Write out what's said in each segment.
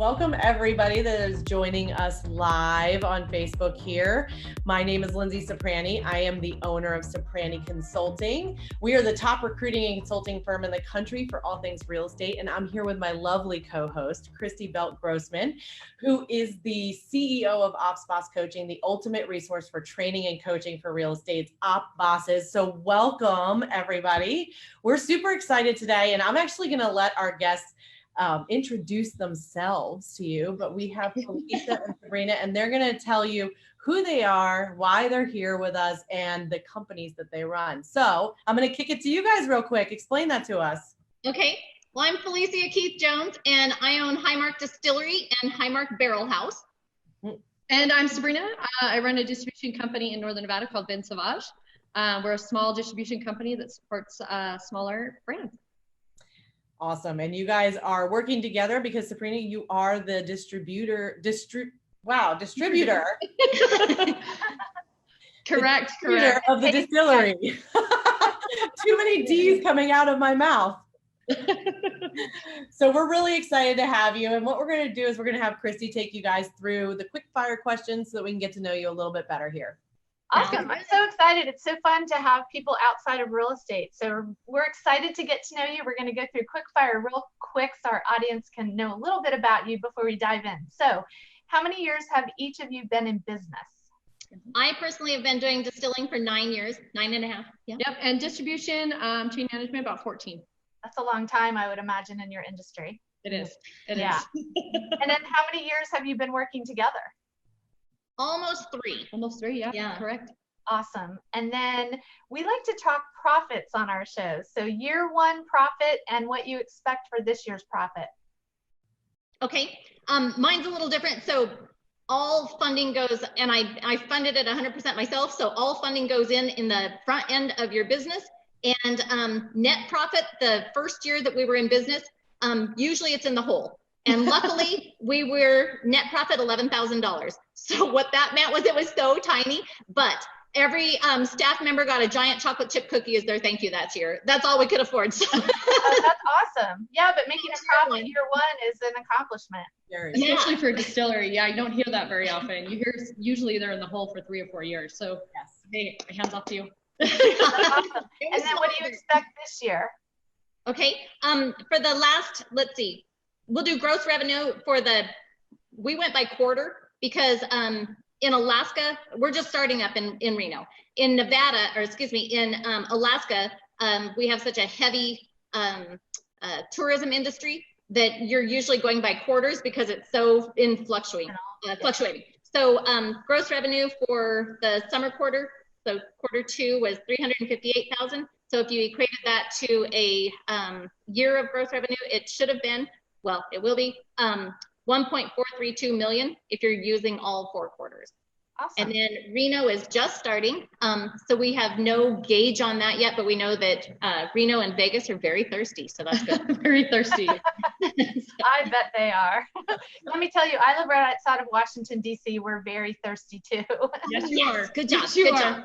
Welcome everybody that is joining us live on Facebook here. My name is Linzee Soprani. I am the owner of Soprani Consulting. We are the top recruiting and consulting firm in the country for all things real estate. And I'm here with my lovely co-host, Christy Belt-Grossman, who is the CEO of Ops Boss Coaching, the ultimate resource for training and coaching for real estate's op bosses. So welcome everybody. We're super excited today, and I'm actually going to let our guests introduce themselves to you, but we have Felicia and Sabrina, and they're going to tell you who they are, why they're here with us, and the companies that they run. So I'm going to kick it to you guys real quick. Explain that to us. Okay. Well, I'm Felicia Keith Jones, and I own High Mark Distillery and High Mark Barrel House. And I'm Sabrina. I run a distribution company in Northern Nevada called Sauvage. We're a small distribution company that supports smaller brands. Awesome. And you guys are working together because Sabrina, you are the distributor. Correct. Of the distillery. Too many D's coming out of my mouth. So we're really excited to have you. And what we're going to do is we're going to have Christy take you guys through the quick fire questions so that we can get to know you a little bit better here. Awesome. I'm so excited. It's so fun to have people outside of real estate. So we're excited to get to know you. We're going to go through quick fire real quick so our audience can know a little bit about you before we dive in. So how many years have each of you been in business? I personally have been doing distilling for 9 years, 9.5. Yeah. Yep. And distribution, chain management, about 14. That's a long time, I would imagine, in your industry. It is. It is. And then how many years have you been working together? Almost 3. Almost 3, yeah, correct. Awesome. And then we like to talk profits on our shows. So year one profit and what you expect for this year's profit. Okay. Mine's a little different. So all funding goes, and I funded it 100% myself. So all funding goes in the front end of your business. And net profit, the first year that we were in business, usually it's in the hole. And luckily, we were net profit $11,000. So what that meant was it was so tiny, but every staff member got a giant chocolate chip cookie as their thank you that year. That's all we could afford. So. Oh, that's awesome. Yeah, but making a profit year one is an accomplishment. Especially for a distillery. Yeah, you don't hear that very often. You hear usually they're in the hole for 3 or 4 years. So hey, hands off to you. Awesome. And then what do you expect this year? Okay. For the last, let's see. We'll do gross revenue we went by quarter because in Alaska, we're just starting up in Reno. In Nevada, in Alaska, we have such a heavy tourism industry that you're usually going by quarters because it's so fluctuating. So gross revenue for the summer quarter, so quarter 2 was $358,000. So if you equated that to a year of gross revenue, it should have been, well, it will be $1.432 million if you're using all 4 quarters. Awesome. And then Reno is just starting. So we have no gauge on that yet, but we know that Reno and Vegas are very thirsty. So that's good. Very thirsty. I bet they are. Let me tell you, I live right outside of Washington, D.C. We're very thirsty too. Yes, you are. Good job. Yes, you are.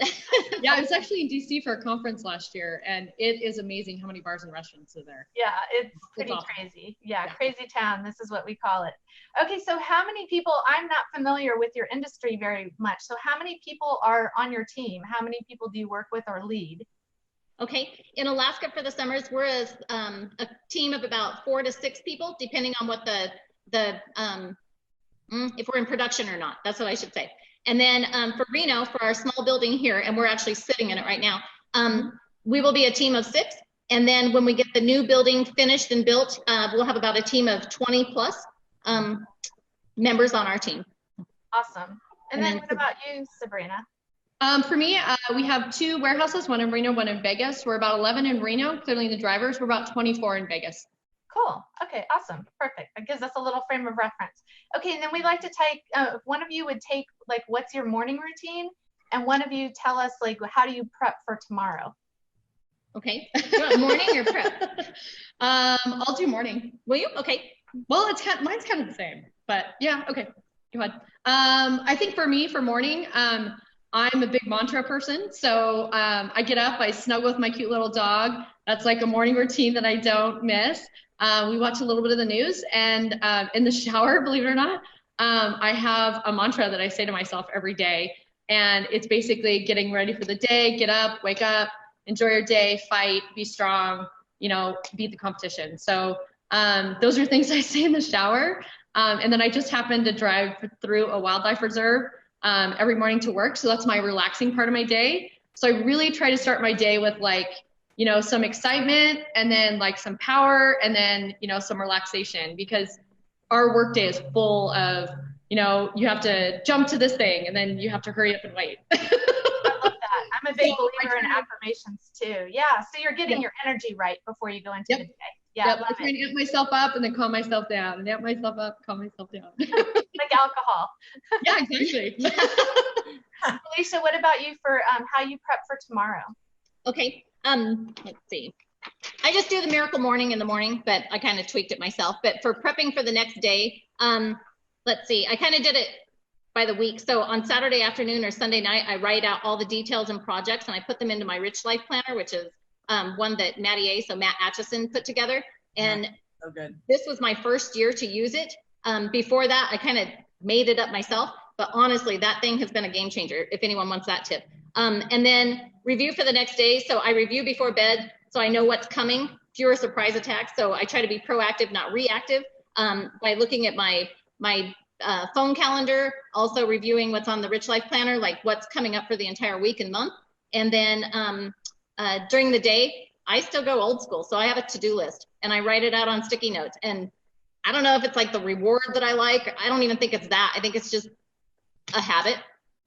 Yeah, I was actually in D.C. for a conference last year, and it is amazing how many bars and restaurants are there. Yeah, it's pretty crazy. Yeah, crazy town. This is what we call it. Okay, so how many people, I'm not familiar with your industry very much, so how many people are on your team? How many people do you work with or lead? Okay, in Alaska for the summers, we're a team of about 4 to 6 people, depending on what if we're in production or not, that's what I should say. And then for Reno, for our small building here, and we're actually sitting in it right now, we will be a team of 6. And then when we get the new building finished and built, we'll have about a team of 20 plus members on our team. Awesome. And then what about you, Sabrina? For me, we have 2 warehouses, one in Reno, one in Vegas. We're about 11 in Reno, including the drivers. We're about 24 in Vegas. Cool. Okay, awesome. Perfect. That gives us a little frame of reference. Okay, and then we'd like to take, one of you would take, like, what's your morning routine? And one of you tell us, like, how do you prep for tomorrow? Okay. You want morning or prep? I'll do morning. Will you? Okay. Well, mine's kind of the same, but yeah, okay. Go ahead. I think for me, for morning, I'm a big mantra person. So I get up, I snuggle with my cute little dog. That's like a morning routine that I don't miss. We watch a little bit of the news, and in the shower, believe it or not, I have a mantra that I say to myself every day, and it's basically getting ready for the day. Get up, wake up, enjoy your day, fight, be strong, you know, beat the competition. So those are things I say in the shower. And then I just happen to drive through a wildlife reserve every morning to work. So that's my relaxing part of my day. So I really try to start my day with, like, you know, some excitement, and then like some power, and then, you know, some relaxation, because our workday is full of, you know, you have to jump to this thing, and then you have to hurry up and wait. I love that. I'm a big believer in affirmations too. Yeah. So you're getting your energy right before you go into the day. Yeah. I'm trying to amp myself up and then calm myself down, and amp myself up, calm myself down. Like alcohol. Yeah, exactly. Felicia, what about you for how you prep for tomorrow? Okay. Let's see. I just do the miracle morning in the morning, but I kind of tweaked it myself. But for prepping for the next day, let's see. I kind of did it by the week. So on Saturday afternoon or Sunday night, I write out all the details and projects, and I put them into my Rich Life Planner, which is one that Matt Atchison put together. And so good. This was my first year to use it. Before that, I kind of made it up myself, but honestly, that thing has been a game changer, if anyone wants that tip. And then review for the next day. So I review before bed, so I know what's coming, fewer surprise attacks. So I try to be proactive, not reactive, by looking at my phone calendar, also reviewing what's on the Rich Life Planner, like what's coming up for the entire week and month. And then during the day, I still go old school. So I have a to-do list, and I write it out on sticky notes. And I don't know if it's like the reward that I like. I don't even think it's that. I think it's just a habit,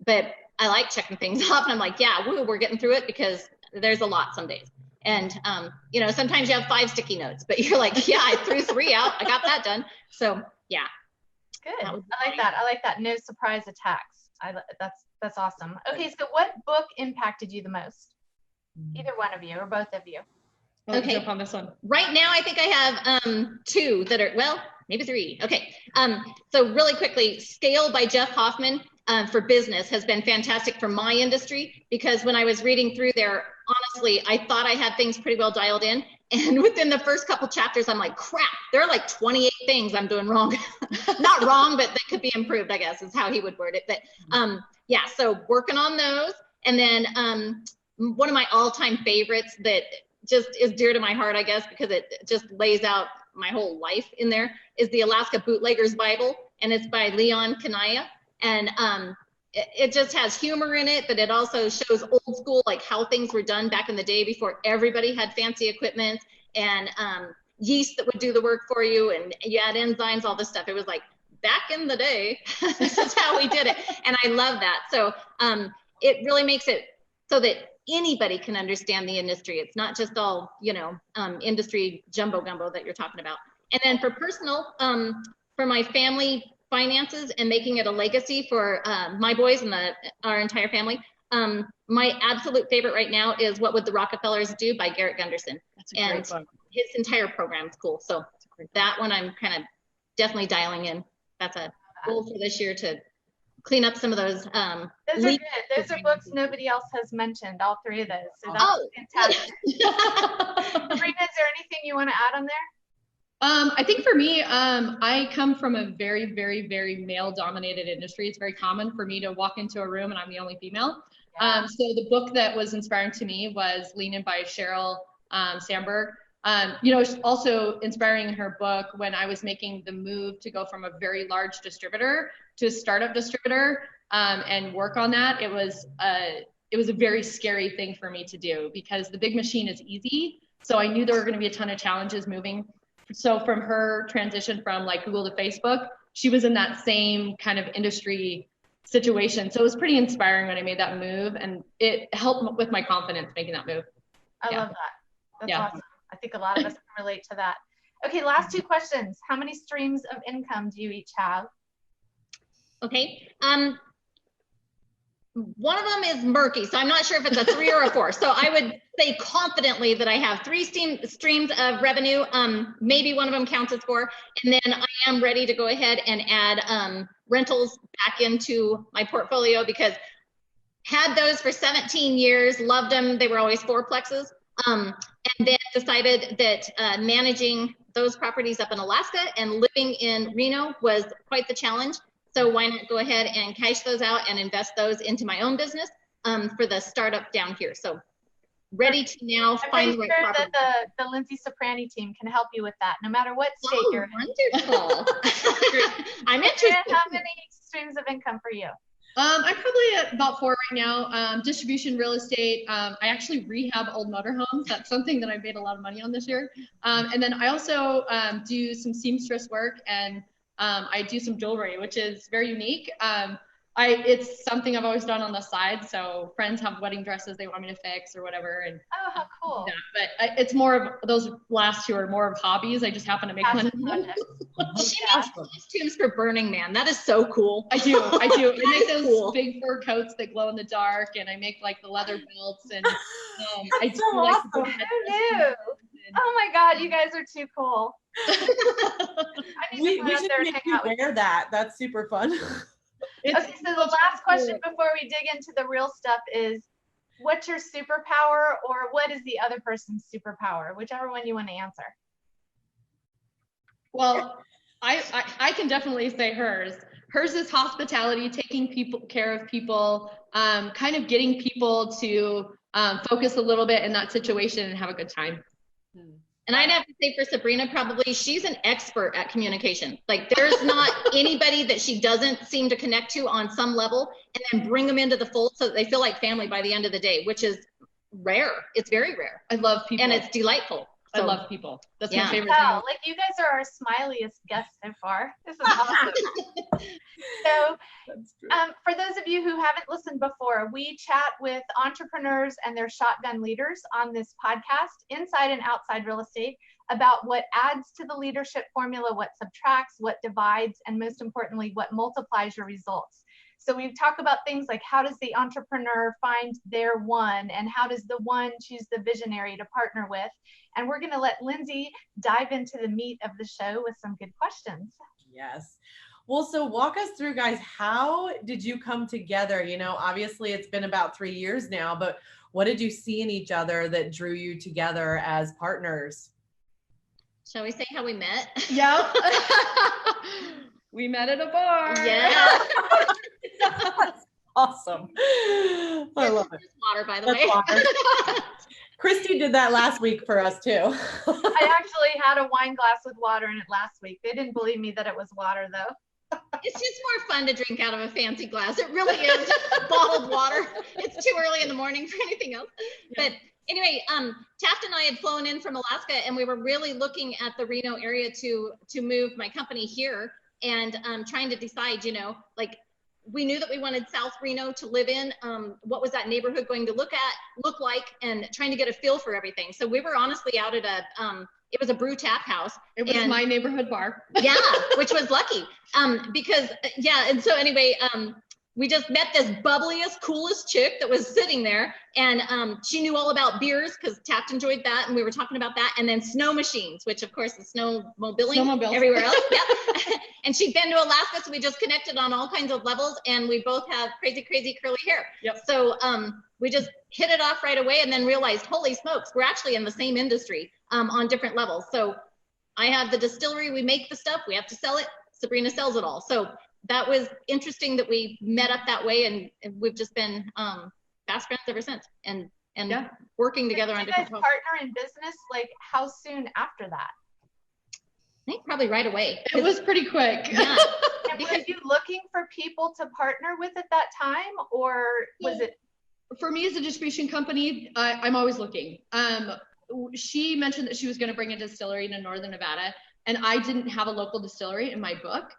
but I like checking things off, and I'm like, yeah, woo, we're getting through it, because there's a lot some days. And, you know, sometimes you have 5 sticky notes, but you're like, yeah, I threw 3 out. I got that done. So yeah. Good. I like that. I like that. No surprise attacks. That's awesome. Okay. So what book impacted you the most? Either one of you or both of you. Okay. Jump on this one. Right now, I think I have 2 that are, well, maybe 3. Okay. So really quickly, Scale by Jeff Hoffman for business has been fantastic for my industry, because when I was reading through there, honestly, I thought I had things pretty well dialed in. And within the first couple chapters, I'm like, crap, there are like 28 things I'm doing wrong. Not wrong, but that could be improved, I guess, is how he would word it. But yeah, so working on those. And then one of my all-time favorites that just is dear to my heart, I guess, because it just lays out my whole life in there, is the Alaska Bootlegger's Bible. And it's by Leon Kanaya. And it just has humor in it, but it also shows old school, like how things were done back in the day before everybody had fancy equipment, and yeast that would do the work for you, and you add enzymes, all this stuff. It was like, back in the day, this is how we did it. And I love that. So it really makes it so that anybody can understand the industry. It's not just all, you know, industry jumbo gumbo that you're talking about. And then for personal, for my family finances and making it a legacy for my boys and our entire family, my absolute favorite right now is What Would the Rockefellers Do by Garrett Gunderson. That's a great book. His entire program is cool. So that one I'm kind of definitely dialing in. That's a goal for this year, to clean up some of those. Those are good. Those are books nobody else has mentioned, all 3 of those. So that's fantastic. Sabrina, is there anything you want to add on there? I think for me, I come from a very, very, very male-dominated industry. It's very common for me to walk into a room and I'm the only female. So the book that was inspiring to me was Lean In by Sheryl Sandberg. You know, also inspiring in her book, when I was making the move to go from a very large distributor to a startup distributor and work on that, it was a very scary thing for me to do, because the big machine is easy. So I knew there were going to be a ton of challenges moving. So from her transition from like Google to Facebook, she was in that same kind of industry situation. So it was pretty inspiring when I made that move, and it helped with my confidence making that move. I love that. That's awesome. I think a lot of us can relate to that. Okay, last 2 questions. How many streams of income do you each have? Okay. One of them is murky, so I'm not sure if it's a 3 or a 4. So I would say confidently that I have 3 streams of revenue. Maybe one of them counts as 4. And then I am ready to go ahead and add rentals back into my portfolio, because had those for 17 years, loved them. They were always fourplexes. And then decided that managing those properties up in Alaska, and living in Reno was quite the challenge. So why not go ahead and cash those out and invest those into my own business for the startup down here. So ready to now find the right property. That the Linzee Soprani team can help you with that, no matter what state you're in. Wonderful. I'm interested. How many streams of income for you? I'm probably at about 4 right now. Distribution, real estate. I actually rehab old motorhomes. That's something that I made a lot of money on this year. And then I also do some seamstress work, and I do some jewelry, which is very unique. It's something I've always done on the side. So friends have wedding dresses they want me to fix or whatever. And oh, how cool. But it's more of those last 2 are more of hobbies. I just happen to make money. She makes costumes for Burning Man. That is so cool. I do. I make those big fur coats that glow in the dark, and I make like the leather belts, and I do so like awesome. Who knew? Oh my God, you guys are too cool. We should make you wear that. That's super fun. Okay, so the last question before we dig into the real stuff is, what's your superpower, or what is the other person's superpower? Whichever one you want to answer. Well, I can definitely say hers. Hers is hospitality, taking care of people, kind of getting people to focus a little bit in that situation and have a good time. And I'd have to say for Sabrina, probably she's an expert at communication. Like there's not anybody that she doesn't seem to connect to on some level, and then bring them into the fold so that they feel like family by the end of the day, which is rare. It's very rare. I love people. And it's delightful. So, I love people. That's my favorite thing. Like you guys are our smiliest guests so far. This is awesome. So for those of you who haven't listened before, we chat with entrepreneurs and their shotgun leaders on this podcast, inside and outside real estate, about what adds to the leadership formula, what subtracts, what divides, and most importantly, what multiplies your results. So we talk about things like, how does the entrepreneur find their one, and how does the one choose the visionary to partner with? And we're going to let Linzee dive into the meat of the show with some good questions. Yes. Well, so walk us through, guys, how did you come together? You know, obviously it's been about 3 years now, but what did you see in each other that drew you together as partners? Shall we say how we met? Yeah. We met at a bar. Yeah. That's awesome. I love it. Water, by the way. Christy did that last week for us too. I actually had a wine glass with water in it last week. They didn't believe me that it was water though. It's just more fun to drink out of a fancy glass. It really is bottled water. It's too early in the morning for anything else. Yeah. But anyway, Taft and I had flown in from Alaska, and we were really looking at the Reno area to move my company here, and trying to decide, you know, like, we knew that we wanted South Reno to live in. What was that neighborhood going to look like, and trying to get a feel for everything. So we were honestly out at it was a brew tap house. It was my neighborhood bar. Yeah, which was lucky. Because and so anyway, we just met this bubbliest, coolest chick that was sitting there, and she knew all about beers because Taft enjoyed that, and we were talking about that, and then snow machines, which of course is snowmobiling everywhere else. Yeah. And she'd been to Alaska, so we just connected on all kinds of levels, and we both have crazy, crazy curly hair. Yep. So we just hit it off right away, and then realized, holy smokes, we're actually in the same industry on different levels. So I have the distillery, we make the stuff, we have to sell it. Sabrina sells it all. So that was interesting that we met up that way, and we've just been fast friends ever since, and working together on different projects. Did you guys partner in business, like how soon after that? I think probably right away. It was pretty quick. Yeah. And were you looking for people to partner with at that time, or was it? For me as a distribution company, I'm always looking. She mentioned that she was going to bring a distillery to Northern Nevada, and I didn't have a local distillery in my book.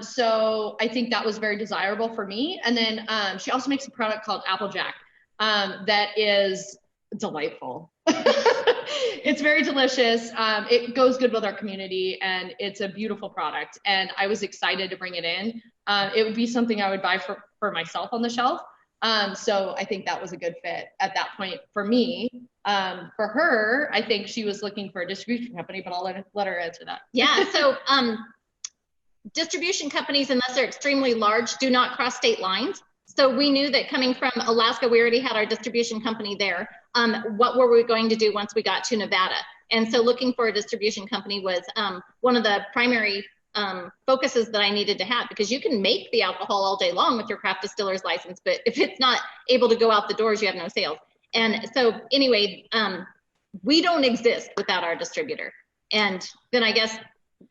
So I think that was very desirable for me. And then she also makes a product called Applejack that is delightful. It's very delicious. It goes good with our community, and it's a beautiful product. And I was excited to bring it in. It would be something I would buy for myself on the shelf. So I think that was a good fit at that point for me. For her, I think she was looking for a distribution company, but I'll let her answer that. Yeah. So distribution companies, unless they're extremely large, do not cross state lines. So we knew that coming from Alaska, we already had our distribution company there. What were we going to do once we got to Nevada? And so looking for a distribution company was one of the primary focuses that I needed to have, because you can make the alcohol all day long with your craft distiller's license, but if it's not able to go out the doors, you have no sales. And so anyway, we don't exist without our distributor. And then I guess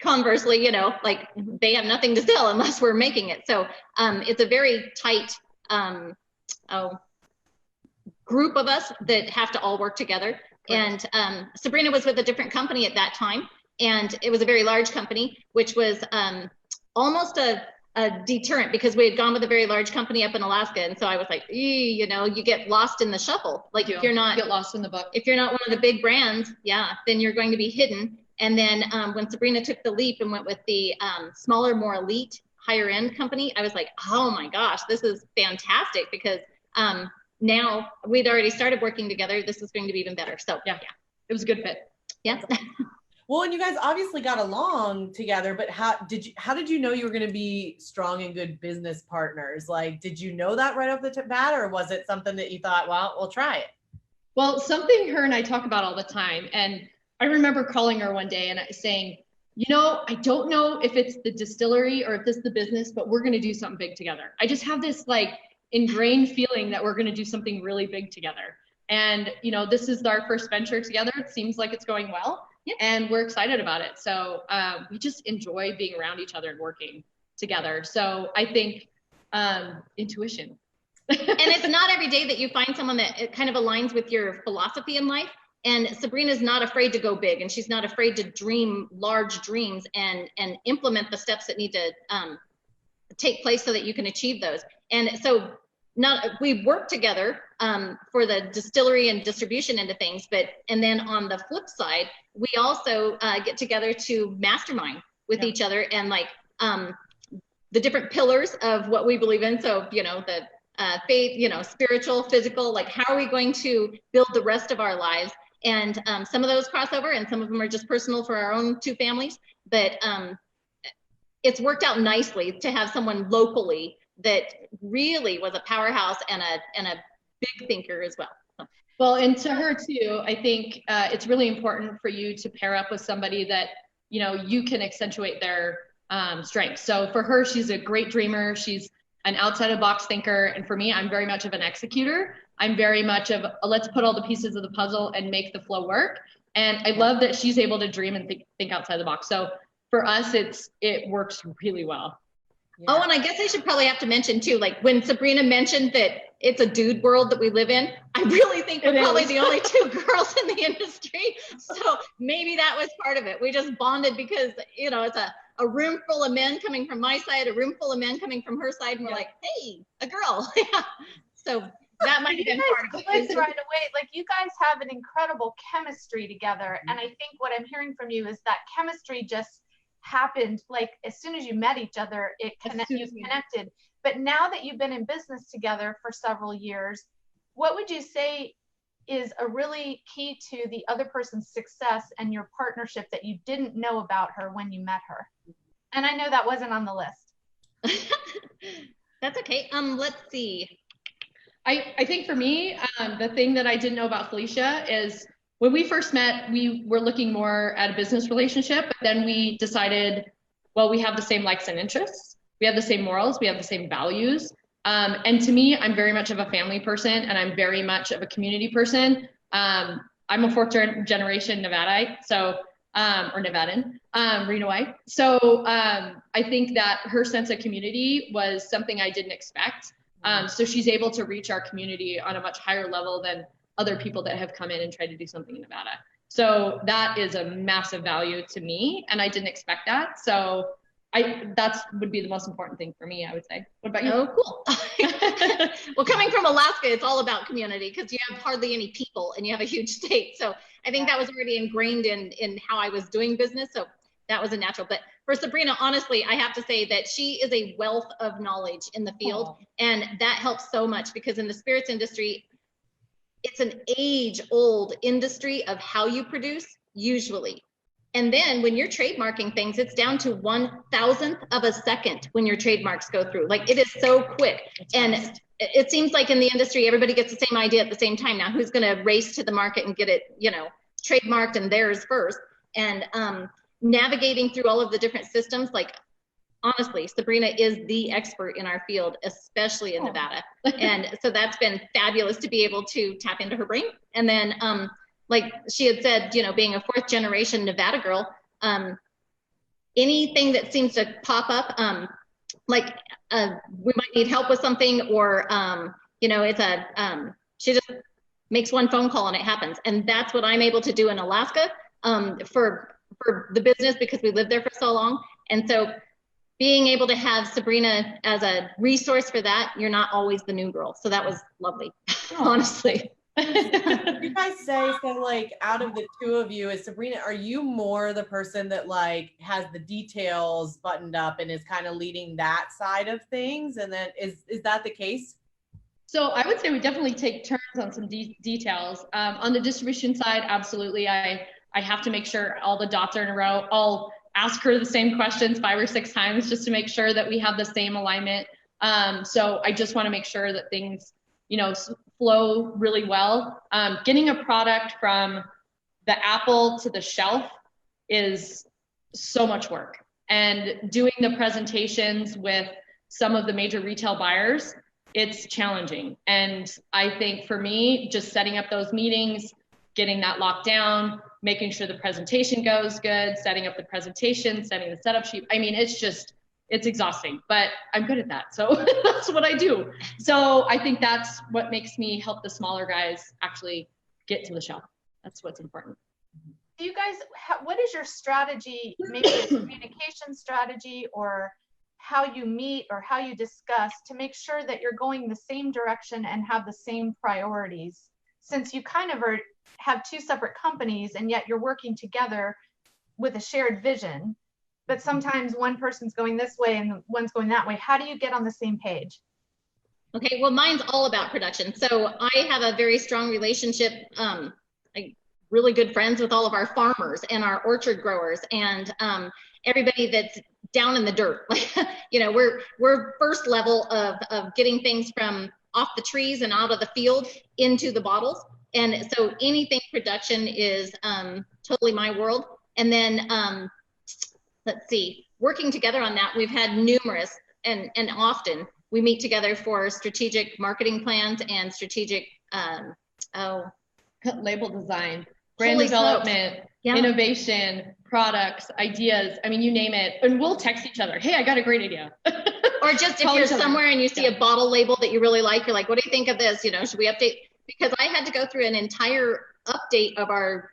conversely, you know, like they have nothing to sell unless we're making it. So it's a very tight group of us that have to all work together. Right. And Sabrina was with a different company at that time, and it was a very large company, which was almost a deterrent, because we had gone with a very large company up in Alaska. And so I was like, you know, you get lost in the shuffle. Like if you're not, get lost in the buck. If you're not one of the big brands, then you're going to be hidden. And then when Sabrina took the leap and went with the smaller, more elite, higher end company, I was like, oh my gosh, this is fantastic, because now we'd already started working together. This is going to be even better. So yeah, it was a good fit. Yeah. Well, and you guys obviously got along together, but how did you know you were going to be strong and good business partners? Like, did you know that right off the bat, or was it something that you thought, well, we'll try it? Well, something her and I talk about all the time. And I remember calling her one day and saying, you know, I don't know if it's the distillery or if this is the business, but we're going to do something big together. I just have this like ingrained feeling that we're going to do something really big together. And, you know, this is our first venture together. It seems like it's going well. Yep. And we're excited about it. So we just enjoy being around each other and working together. So I think intuition. And it's not every day that you find someone that kind of aligns with your philosophy in life. And Sabrina's not afraid to go big, and she's not afraid to dream large dreams and implement the steps that need to take place so that you can achieve those. And so we work together for the distillery and distribution into things, and then on the flip side, we also get together to mastermind with each other, and like the different pillars of what we believe in. So, you know, the faith, you know, spiritual, physical, like how are we going to build the rest of our lives? And some of those cross over, and some of them are just personal for our own two families. But it's worked out nicely to have someone locally that really was a powerhouse and a big thinker as well. Well, and to her too, I think it's really important for you to pair up with somebody that, you know, you can accentuate their strengths. So for her, she's a great dreamer. She's an outside of the box thinker. And for me, I'm very much of an executor. I'm very much of let's put all the pieces of the puzzle and make the flow work. And I love that she's able to dream and think outside the box. So for us, it works really well. Yeah. Oh, and I guess I should probably have to mention too, like when Sabrina mentioned that it's a dude world that we live in, I really think we're probably the only two girls in the industry. So maybe that was part of it. We just bonded because, you know, it's a room full of men coming from my side, a room full of men coming from her side. And we're like, hey, a girl. So that might have been part of it. Right away. Like you guys have an incredible chemistry together. And I think what I'm hearing from you is that chemistry just happened, like as soon as you met each other, you connected. But now that you've been in business together for several years, what would you say is a really key to the other person's success and your partnership that you didn't know about her when you met her? And I know that wasn't on the list. That's okay. Let's see. I think for me, the thing that I didn't know about Felicia is when we first met, we were looking more at a business relationship, but then we decided, well, we have the same likes and interests. We have the same morals. We have the same values. And to me, I'm very much of a family person, and I'm very much of a community person. I'm a fourth generation Nevadite, so, or Nevadan, Renoite. So I think that her sense of community was something I didn't expect. So she's able to reach our community on a much higher level than other people that have come in and tried to do something in Nevada. So that is a massive value to me, and I didn't expect that. So that would be the most important thing for me, I would say. What about you? Oh, cool. Well, coming from Alaska, it's all about community because you have hardly any people and you have a huge state. So I think that was already ingrained in how I was doing business. So that was a natural. But for Sabrina, honestly, I have to say that she is a wealth of knowledge in the field. And that helps so much because in the spirits industry, it's an age-old industry of how you produce, usually. And then when you're trademarking things, it's down to 1,000th of a second when your trademarks go through. Like, it is so quick. And it seems like in the industry, everybody gets the same idea at the same time. Now, who's going to race to the market and get it, you know, trademarked and theirs first? And navigating through all of the different systems, like, honestly, Sabrina is the expert in our field, especially in Nevada. And so that's been fabulous to be able to tap into her brain. And then, like she had said, you know, being a 4th generation Nevada girl, anything that seems to pop up, like we might need help with something, or, you know, it's she just makes one phone call and it happens. And that's what I'm able to do in Alaska for the business, because we lived there for so long. And so being able to have Sabrina as a resource for that, you're not always the new girl. So that was lovely, honestly. You guys say, so like, out of the two of you, is Sabrina, are you more the person that like has the details buttoned up and is kind of leading that side of things? And then is that the case? So I would say we definitely take turns on some details. On the distribution side, absolutely. I have to make sure all the dots are in a row. I'll ask her the same questions 5 or 6 times just to make sure that we have the same alignment. So I just want to make sure that things, you know, flow really well. Getting a product from the apple to the shelf is so much work, and doing the presentations with some of the major retail buyers, it's challenging. And I think for me, just setting up those meetings, getting that locked down, making sure the presentation goes good, setting up the presentation, setting the setup sheet. I mean, it's exhausting, but I'm good at that. So that's what I do. So I think that's what makes me help the smaller guys actually get to the shelf. That's what's important. Do you guys, what is your strategy, maybe a communication strategy, or how you meet or how you discuss to make sure that you're going the same direction and have the same priorities, since you kind of have 2 separate companies and yet you're working together with a shared vision? But sometimes one person's going this way and one's going that way. How do you get on the same page? Okay, well, mine's all about production. So I have a very strong relationship, like really good friends with all of our farmers and our orchard growers, and everybody that's down in the dirt. Like, you know, we're first level of getting things from off the trees and out of the field into the bottles. And so anything production is totally my world. And then let's see, working together on that, we've had numerous, and often we meet together for strategic marketing plans and strategic label design, brand development, innovation, products, ideas. I mean, you name it. And we'll text each other, hey, I got a great idea. Or just if you're somewhere and you see a bottle label that you really like, you're like, what do you think of this? You know, should we update? Because I had to go through an entire update of our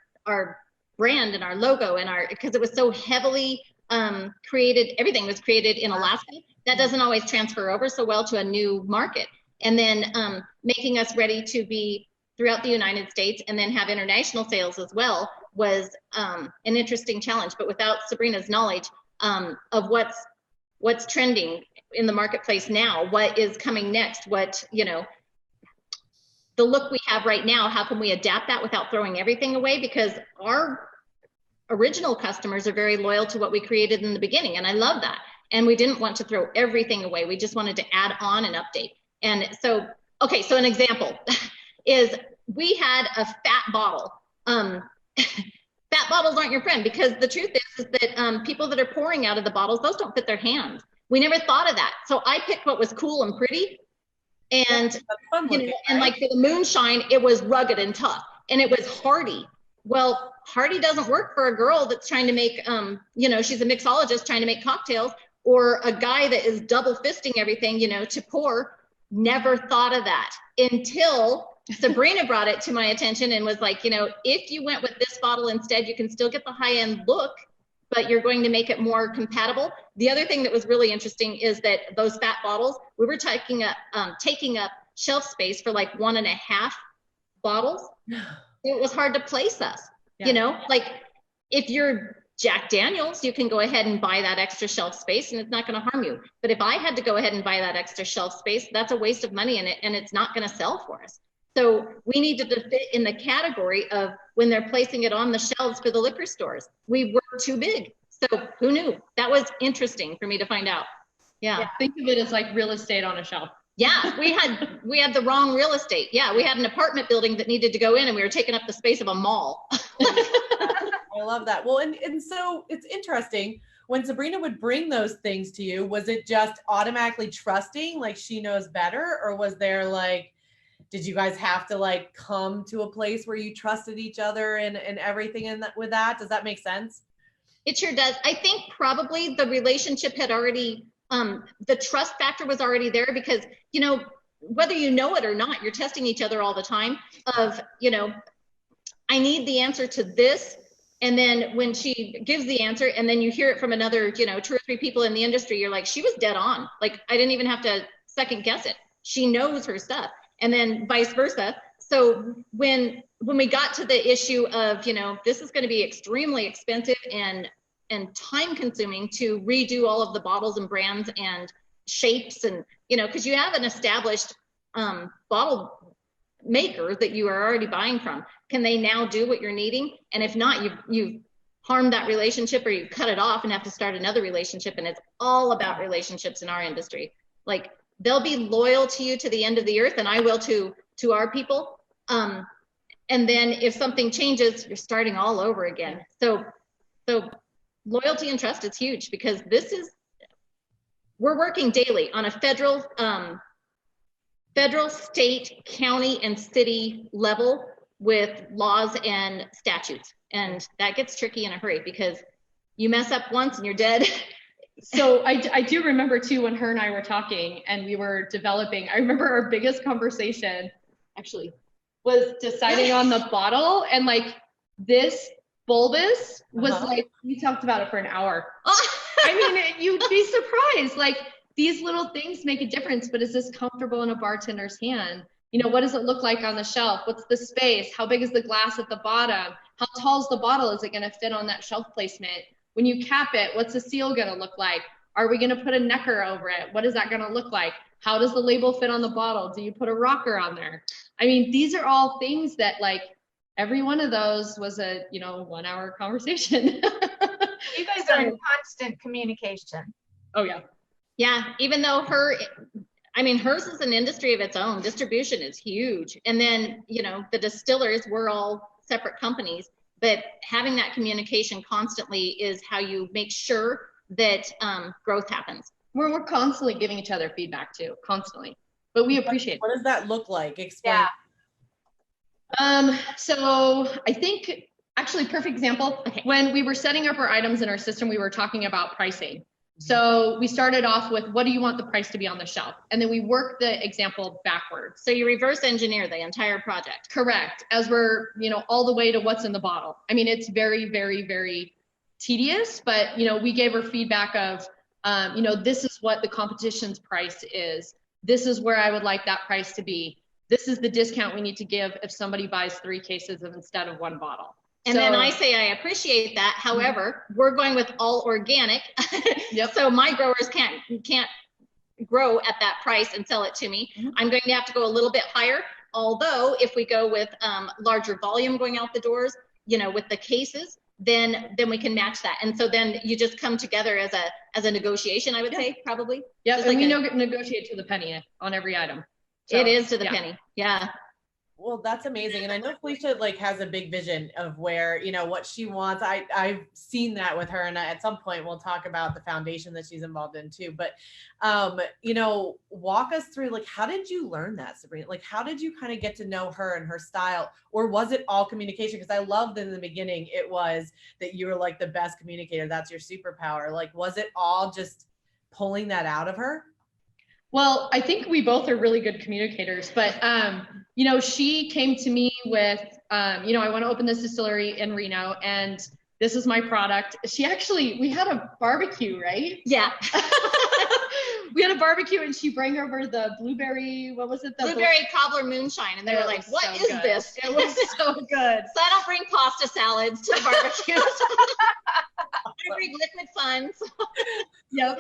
brand and our logo and because it was so heavily created, everything was created in Alaska. That doesn't always transfer over so well to a new market. And then making us ready to be throughout the United States and then have international sales as well was an interesting challenge. But without Sabrina's knowledge of what's trending in the marketplace now, what is coming next, what, you know, the look we have right now, how can we adapt that without throwing everything away? Because our original customers are very loyal to what we created in the beginning, and I love that. And we didn't want to throw everything away. We just wanted to add on and update. And so, okay, so an example is we had a fat bottle. Fat bottles aren't your friend, because the truth is that people that are pouring out of the bottles, those don't fit their hands. We never thought of that. So I picked what was cool and pretty. And, you know, and like for the moonshine, it was rugged and tough, and it was hearty. Well, hearty doesn't work for a girl that's trying to make, you know, she's a mixologist trying to make cocktails, or a guy that is double fisting everything, you know, to pour. Never thought of that until Sabrina brought it to my attention and was like, you know, if you went with this bottle instead, you can still get the high end look, but you're going to make it more compatible. The other thing that was really interesting is that those fat bottles, we were taking up shelf space for like 1.5 bottles. It was hard to place us, you know, like if you're Jack Daniels, you can go ahead and buy that extra shelf space and it's not going to harm you. But if I had to go ahead and buy that extra shelf space, that's a waste of money, and it's not going to sell for us. So we needed to fit in the category of when they're placing it on the shelves for the liquor stores. We were too big. So who knew? That was interesting for me to find out. Yeah. Think of it as like real estate on a shelf. Yeah, we had the wrong real estate. Yeah, we had an apartment building that needed to go in and we were taking up the space of a mall. I love that. Well, and so it's interesting. When Sabrina would bring those things to you, was it just automatically trusting, like she knows better? Or was there like, did you guys have to like come to a place where you trusted each other and everything in that, with that? Does that make sense? It sure does. I think probably the relationship had already, the trust factor was already there because, you know, whether you know it or not, you're testing each other all the time of, you know, I need the answer to this. And then when she gives the answer and then you hear it from another, you know, 2 or 3 people in the industry, you're like, she was dead on. Like, I didn't even have to second guess it. She knows her stuff. And then vice versa. So when we got to the issue of, you know, this is going to be extremely expensive and time consuming to redo all of the bottles and brands and shapes and, you know, because you have an established bottle maker that you are already buying from. Can they now do what you're needing? And if not, you've harmed that relationship or you cut it off and have to start another relationship. And it's all about relationships in our industry. Like, they'll be loyal to you to the end of the earth, and I will to our people. And then if something changes, you're starting all over again. So loyalty and trust is huge because we're working daily on a federal, state, county, and city level with laws and statutes. And that gets tricky in a hurry because you mess up once and you're dead. So I do remember too, when her and I were talking and we were developing, I remember our biggest conversation actually was deciding on the bottle, and like this bulbous was like, we talked about it for an hour. I mean, you'd be surprised. Like, these little things make a difference, but is this comfortable in a bartender's hand? You know, what does it look like on the shelf? What's the space? How big is the glass at the bottom? How tall is the bottle? Is it going to fit on that shelf placement? When you cap it, what's the seal going to look like? Are we going to put a necker over it? What is that going to look like? How does the label fit on the bottle? Do you put a rocker on there? I mean, these are all things that, like, every one of those was a, you know, 1 hour conversation. You guys are in constant communication. Oh yeah. Yeah, even though hers is an industry of its own. Distribution is huge. And then, you know, the distillers, we're all separate companies, but having that communication constantly is how you make sure that growth happens. We're constantly giving each other feedback too, constantly, but we appreciate it. What does that look like? Explain. Yeah. So I think actually perfect example, when we were setting up our items in our system, we were talking about pricing. So we started off with, what do you want the price to be on the shelf? And then we worked the example backwards. So you reverse engineer the entire project. Correct. As we're, you know, all the way to what's in the bottle. I mean, it's very, very, very tedious, but, you know, we gave her feedback of, you know, this is what the competition's price is. This is where I would like that price to be. This is the discount we need to give if somebody buys 3 cases instead of 1 bottle. And then I say, I appreciate that. However, we're going with all organic. Yep. So my growers can't grow at that price and sell it to me. I'm going to have to go a little bit higher. Although if we go with larger volume going out the doors, you know, with the cases, then we can match that. And so then you just come together as a negotiation, I would say, probably. Yeah, and like we negotiate to the penny on every item. So, it is to the penny. Yeah. Well, that's amazing. And I know Felicia like has a big vision of where, you know, what she wants. I've seen that with her. And at some point we'll talk about the foundation that she's involved in too. But, you know, walk us through, like, how did you learn that, Sabrina? Like, how did you kind of get to know her and her style? Or was it all communication? Because I loved in the beginning, it was that you were like the best communicator. That's your superpower. Like, was it all just pulling that out of her? Well, I think we both are really good communicators, but, you know, she came to me with, you know, I want to open this distillery in Reno and this is my product. We had a barbecue, right? Yeah. We had a barbecue and she brought over the blueberry, what was it? Blueberry Cobbler Moonshine. And they were like, what is this? It was so good. So I don't bring pasta salads to barbecues. Every liquid funds. Yep.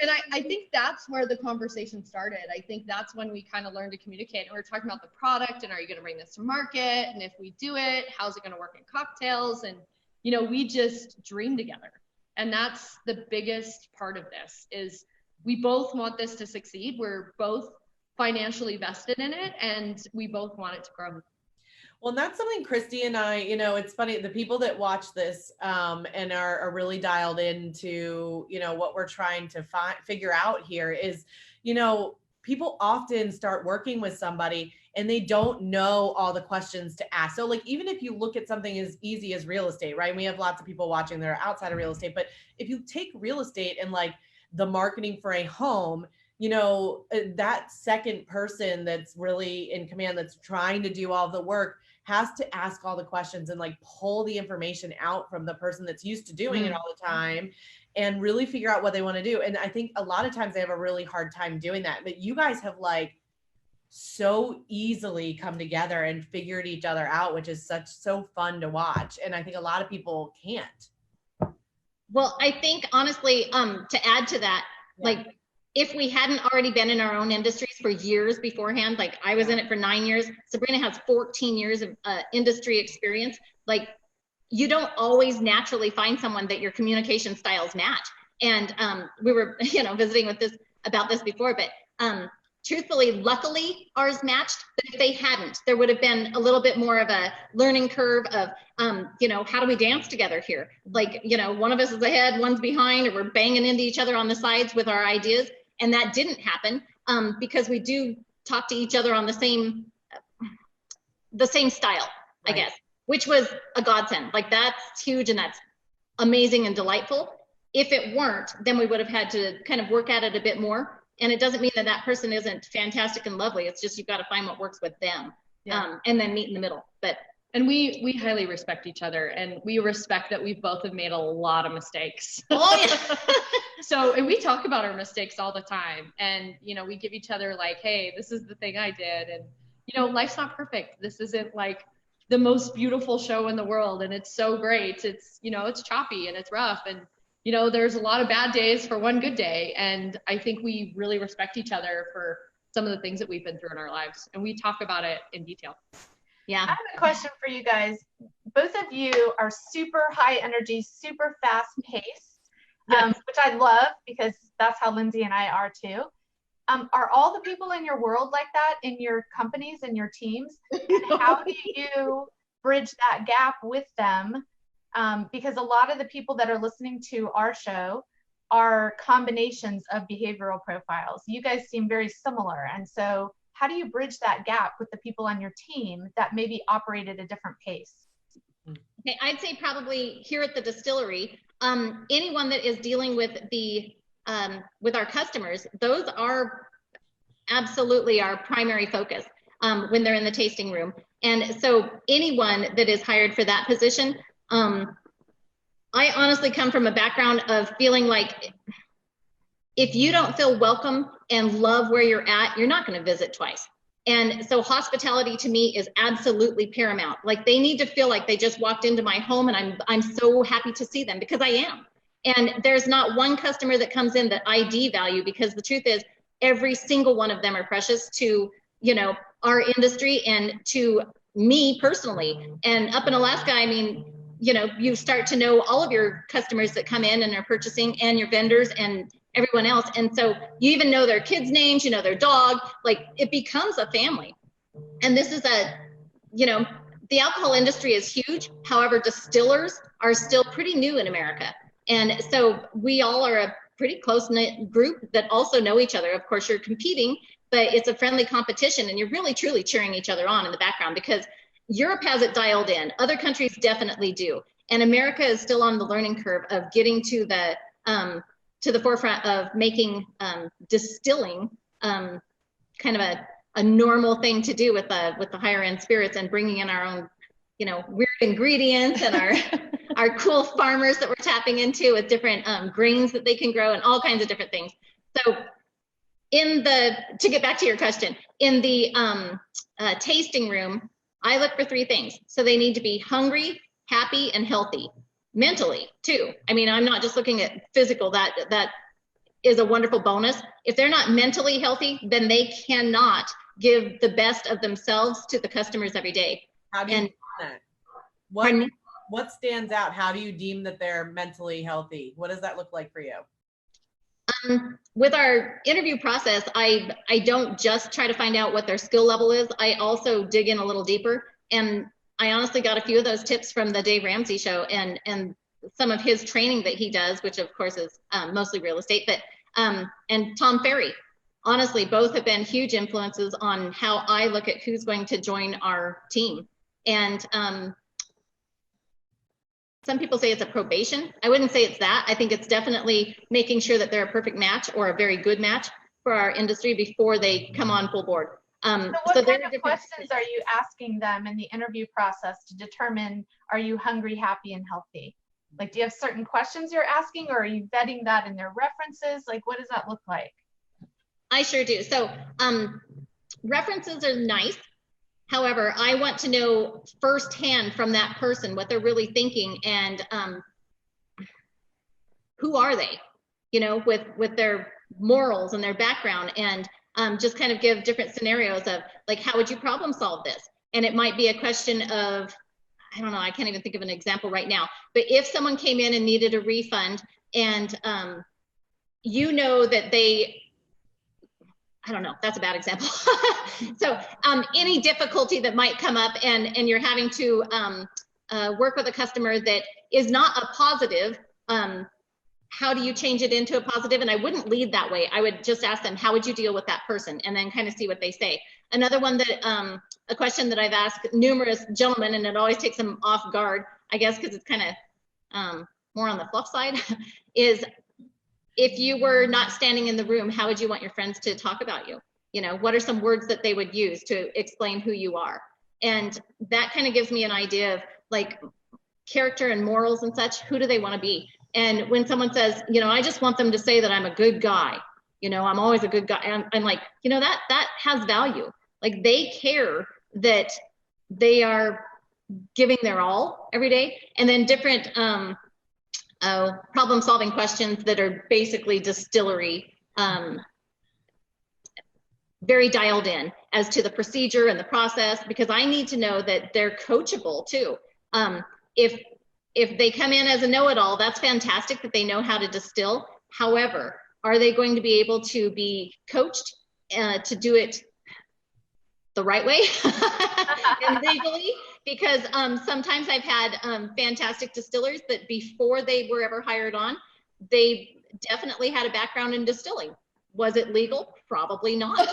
And I think that's where the conversation started. I think that's when we kind of learned to communicate. And we were talking about the product and are you going to bring this to market? And if we do it, how's it going to work in cocktails? And, we just dream together. And that's the biggest part of this is we both want this to succeed. We're both financially vested in it and we both want it to grow. Well, that's something Christy and I, it's funny, the people that watch this and are really dialed into, what we're trying to figure out here is, people often start working with somebody and they don't know all the questions to ask. So like, even if you look at something as easy as real estate, right? And we have lots of people watching that are outside of real estate, but if you take real estate and like the marketing for a home, that second person that's really in command, that's trying to do all the work, has to ask all the questions and like pull the information out from the person that's used to doing it all the time and really figure out what they want to do. And I think a lot of times they have a really hard time doing that, but you guys have like so easily come together and figured each other out, which is so fun to watch. And I think a lot of people can't. Well, I think honestly, to add to that, like if we hadn't already been in our own industries for years beforehand, like I was in it for 9 years, Sabrina has 14 years of industry experience. Like you don't always naturally find someone that your communication styles match. And we were, visiting about this before, but truthfully, luckily ours matched. But if they hadn't, there would have been a little bit more of a learning curve of, how do we dance together here? Like, one of us is ahead, one's behind, or we're banging into each other on the sides with our ideas. And that didn't happen because we do talk to each other on the same style, I guess, which was a godsend. Like that's huge and that's amazing and delightful. If it weren't, then we would have had to kind of work at it a bit more. And it doesn't mean that person isn't fantastic and lovely. It's just, you've got to find what works with them and then meet in the middle. And we highly respect each other and we respect that we both have made a lot of mistakes. Oh yeah. And we talk about our mistakes all the time and, we give each other like, hey, this is the thing I did. And, life's not perfect. This isn't like the most beautiful show in the world. And it's so great. It's, it's choppy and it's rough. And, there's a lot of bad days for one good day. And I think we really respect each other for some of the things that we've been through in our lives. And we talk about it in detail. Yeah. I have a question for you guys. Both of you are super high energy, super fast paced, which I love because that's how Linzee and I are too. Are all the people in your world like that in your companies and your teams? And how do you bridge that gap with them? Because a lot of the people that are listening to our show are combinations of behavioral profiles. You guys seem very similar. And so how do you bridge that gap with the people on your team that maybe operate at a different pace? Okay, I'd say probably here at the distillery, anyone that is dealing with with our customers, those are absolutely our primary focus when they're in the tasting room. And so anyone that is hired for that position, I honestly come from a background of feeling like if you don't feel welcome and love where you're at, you're not going to visit twice. And so hospitality to me is absolutely paramount. Like they need to feel like they just walked into my home and I'm so happy to see them because I am. And there's not one customer that comes in that I devalue, because the truth is every single one of them are precious to, our industry and to me personally. And up in Alaska, I mean, you start to know all of your customers that come in and are purchasing and your vendors and everyone else. And so you even know their kids' names, their dog, like it becomes a family. And this is the alcohol industry is huge. However, distillers are still pretty new in America. And so we all are a pretty close-knit group that also know each other. Of course, you're competing, but it's a friendly competition and you're really, truly cheering each other on in the background because Europe has it dialed in. Other countries definitely do. And America is still on the learning curve of getting to the forefront of making distilling kind of a normal thing to do with the higher end spirits and bringing in our own, weird ingredients and our cool farmers that we're tapping into with different grains that they can grow and all kinds of different things. So to get back to your question, in the tasting room, I look for three things. So they need to be hungry, happy, and healthy. mentally too. I mean, I'm not just looking at physical, that is a wonderful bonus. If they're not mentally healthy, then they cannot give the best of themselves to the customers every day. How do you do that? What stands out? How do you deem that they're mentally healthy? What does that look like for you? With our interview process, I don't just try to find out what their skill level is. I also dig in a little deeper. And I honestly got a few of those tips from the Dave Ramsey show and some of his training that he does, which of course is mostly real estate, but and Tom Ferry. Honestly, both have been huge influences on how I look at who's going to join our team. And some people say it's a probation. I wouldn't say it's that. I think it's definitely making sure that they're a perfect match or a very good match for our industry before they come on full board. So what kind of questions are you asking them in the interview process to determine, are you hungry, happy, and healthy? Like, do you have certain questions you're asking, or are you vetting that in their references? Like, what does that look like? I sure do. So references are nice. However, I want to know firsthand from that person what they're really thinking and who are they, you know, with their morals and their background, and just kind of give different scenarios of like, how would you problem solve this? And it might be a question of, I don't know, I can't even think of an example right now, but if someone came in and needed a refund and you know that they, I don't know, that's a bad example. So any difficulty that might come up and you're having to work with a customer that is not a positive, how do you change it into a positive? And I wouldn't lead that way. I would just ask them, how would you deal with that person? And then kind of see what they say. Another one that, a question that I've asked numerous gentlemen, and it always takes them off guard, I guess, because it's kind of more on the fluff side, is if you were not standing in the room, how would you want your friends to talk about you? You know, what are some words that they would use to explain who you are? And that kind of gives me an idea of like character and morals and such. Who do they want to be? And when someone says, you know, I just want them to say that I'm a good guy, you know, I'm always a good guy. And I'm like, you know, that has value. Like they care that they are giving their all every day. And then different problem solving questions that are basically distillery, very dialed in as to the procedure and the process, because I need to know that they're coachable too. If they come in as a know-it-all, that's fantastic that they know how to distill. However, are they going to be able to be coached to do it the right way and legally? Because sometimes I've had fantastic distillers that before they were ever hired on, they definitely had a background in distilling. Was it legal? Probably not.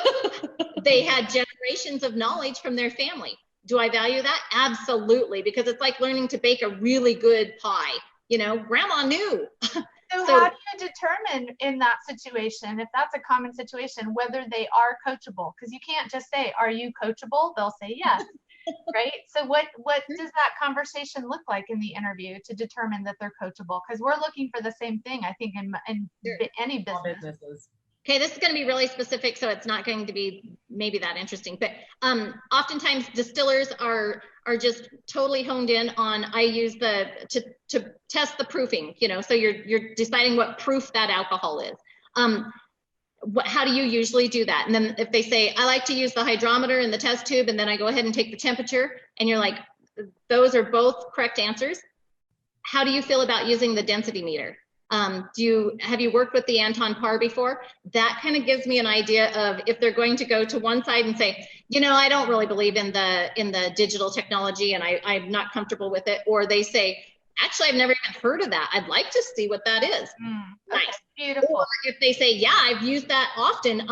They had generations of knowledge from their family. Do I value that? Absolutely, because it's like learning to bake a really good pie. You know, grandma knew. So how do you determine in that situation, if that's a common situation, whether they are coachable? Because you can't just say, are you coachable? They'll say yes, right? So what does that conversation look like in the interview to determine that they're coachable? Because we're looking for the same thing, I think, in Sure. any business. Okay, this is going to be really specific, so it's not going to be maybe that interesting. But oftentimes distillers are just totally honed in on, I use to test the proofing. You know, so you're deciding what proof that alcohol is. How do you usually do that? And then if they say, I like to use the hydrometer and the test tube, and then I go ahead and take the temperature, and you're like, those are both correct answers. How do you feel about using the density meter? Have you worked with the Anton Par before? That kind of gives me an idea of if they're going to go to one side and say, you know, I don't really believe in the digital technology and I'm not comfortable with it. Or they say, actually, I've never even heard of that. I'd like to see what that is. Okay, nice. Beautiful. Or if they say, yeah, I've used that often.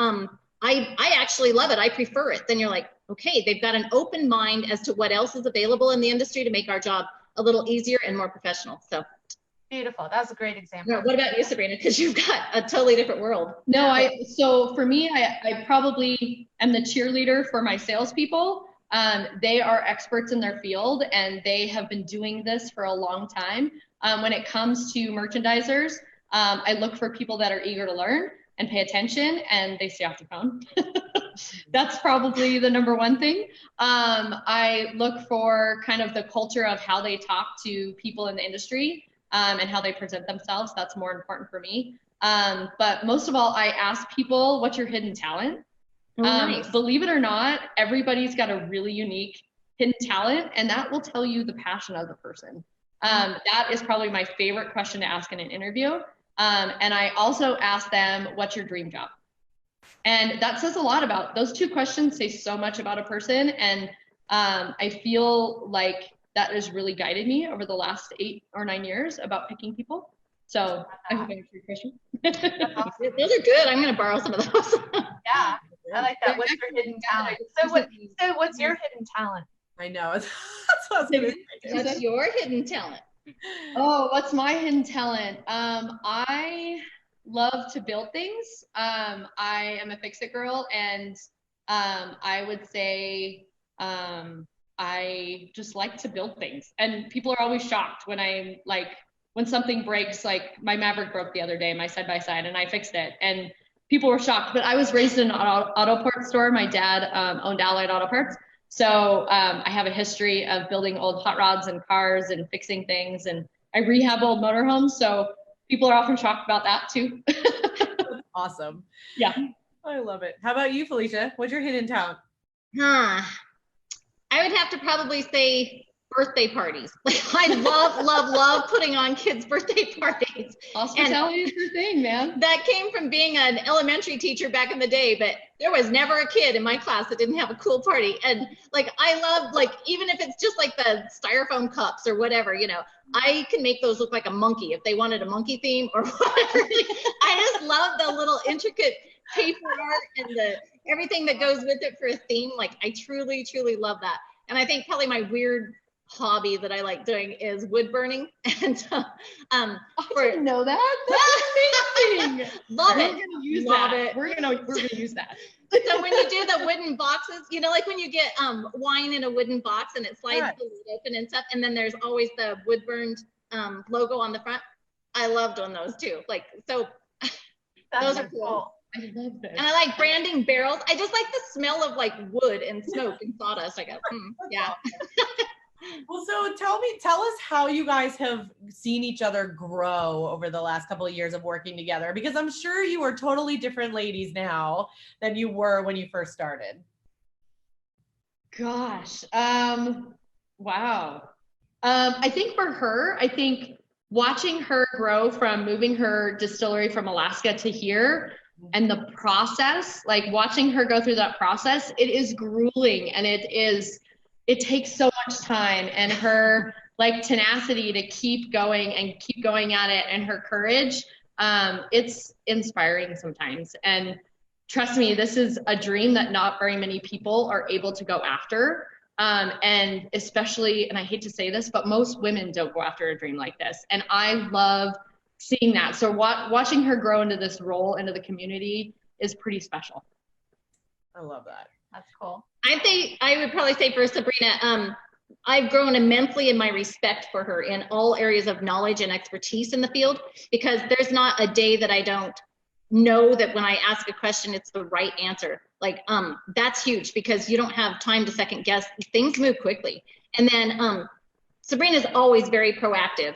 I actually love it. I prefer it. Then you're like, okay, they've got an open mind as to what else is available in the industry to make our job a little easier and more professional. So. Beautiful. That was a great example. What about you, Sabrina? Because you've got a totally different world. No, so for me, I probably am the cheerleader for my salespeople. They are experts in their field and they have been doing this for a long time. When it comes to merchandisers, I look for people that are eager to learn and pay attention and they stay off the phone. That's probably the number one thing. I look for kind of the culture of how they talk to people in the industry. and how they present themselves. That's more important for me. But most of all, I ask people, what's your hidden talent? Nice. Believe it or not, everybody's got a really unique hidden talent, and that will tell you the passion of the person. That is probably my favorite question to ask in an interview. And I also ask them, what's your dream job? And that says a lot about, those two questions say so much about a person. And I feel like that has really guided me over the last 8 or 9 years about picking people. So I hope I answered your question. Those are good. I'm going to borrow some of those. Yeah, I like that. What's your hidden talent? So what's your hidden talent? I know. That's what I was going to say. What's your hidden talent? Oh, what's my hidden talent? I love to build things. I am a fix-it girl, and I would say I just like to build things. And people are always shocked when I'm like, when something breaks, like my Maverick broke the other day, my side-by-side, and I fixed it. And people were shocked, but I was raised in an auto parts store. My dad owned Allied Auto Parts. So I have a history of building old hot rods and cars and fixing things. And I rehab old motorhomes. So people are often shocked about that too. Awesome. Yeah. I love it. How about you, Felicia? What's your hidden talent? I would have to probably say birthday parties. Like I love putting on kids' birthday parties. Hospitality is your thing, man. That came from being an elementary teacher back in the day, but there was never a kid in my class that didn't have a cool party. And like, I love, like, even if it's just like the styrofoam cups or whatever, you know, I can make those look like a monkey if they wanted a monkey theme or whatever. I just love the little intricate paper art and the everything that goes with it for a theme. Like I truly love that. And I think probably my weird hobby that I like doing is wood burning. And I didn't know that. That's amazing. Love it. We're gonna use Love that. it. We're gonna use that. So when you do the wooden boxes, you know, like when you get wine in a wooden box and it slides the lid open and stuff, and then there's always the wood burned logo on the front. I love doing those too. Like, so those are cool. I love this. And I like branding barrels. I just like the smell of like wood and smoke and sawdust. I go, yeah. Well, so tell us how you guys have seen each other grow over the last couple of years of working together, because I'm sure you are totally different ladies now than you were when you first started. Gosh, wow. I think for her, I think watching her grow from moving her distillery from Alaska to here, and the process, like watching her go through that process, it is grueling, and it takes so much time, and her like tenacity to keep going at it, and her courage, it's inspiring sometimes. And trust me, this is a dream that not very many people are able to go after. And especially, and I hate to say this, but most women don't go after a dream like this. And I love seeing that. So watching her grow into this role, into the community, is pretty special. I love that. That's cool. I would probably say for Sabrina, I've grown immensely in my respect for her in all areas of knowledge and expertise in the field, because there's not a day that I don't know that when I ask a question, it's the right answer. Like, that's huge, because you don't have time to second guess. Things move quickly. And then Sabrina's always very proactive.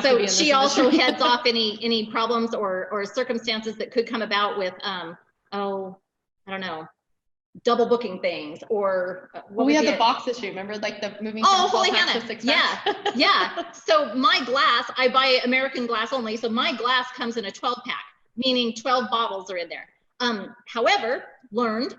So she also heads off any problems or circumstances that could come about with, I don't know, double booking things, or we had the box issue. Remember, like the moving. Oh, holy Hannah! Yeah. So my glass, I buy American glass only. So my glass comes in a 12-pack, meaning 12 bottles are in there. However, learned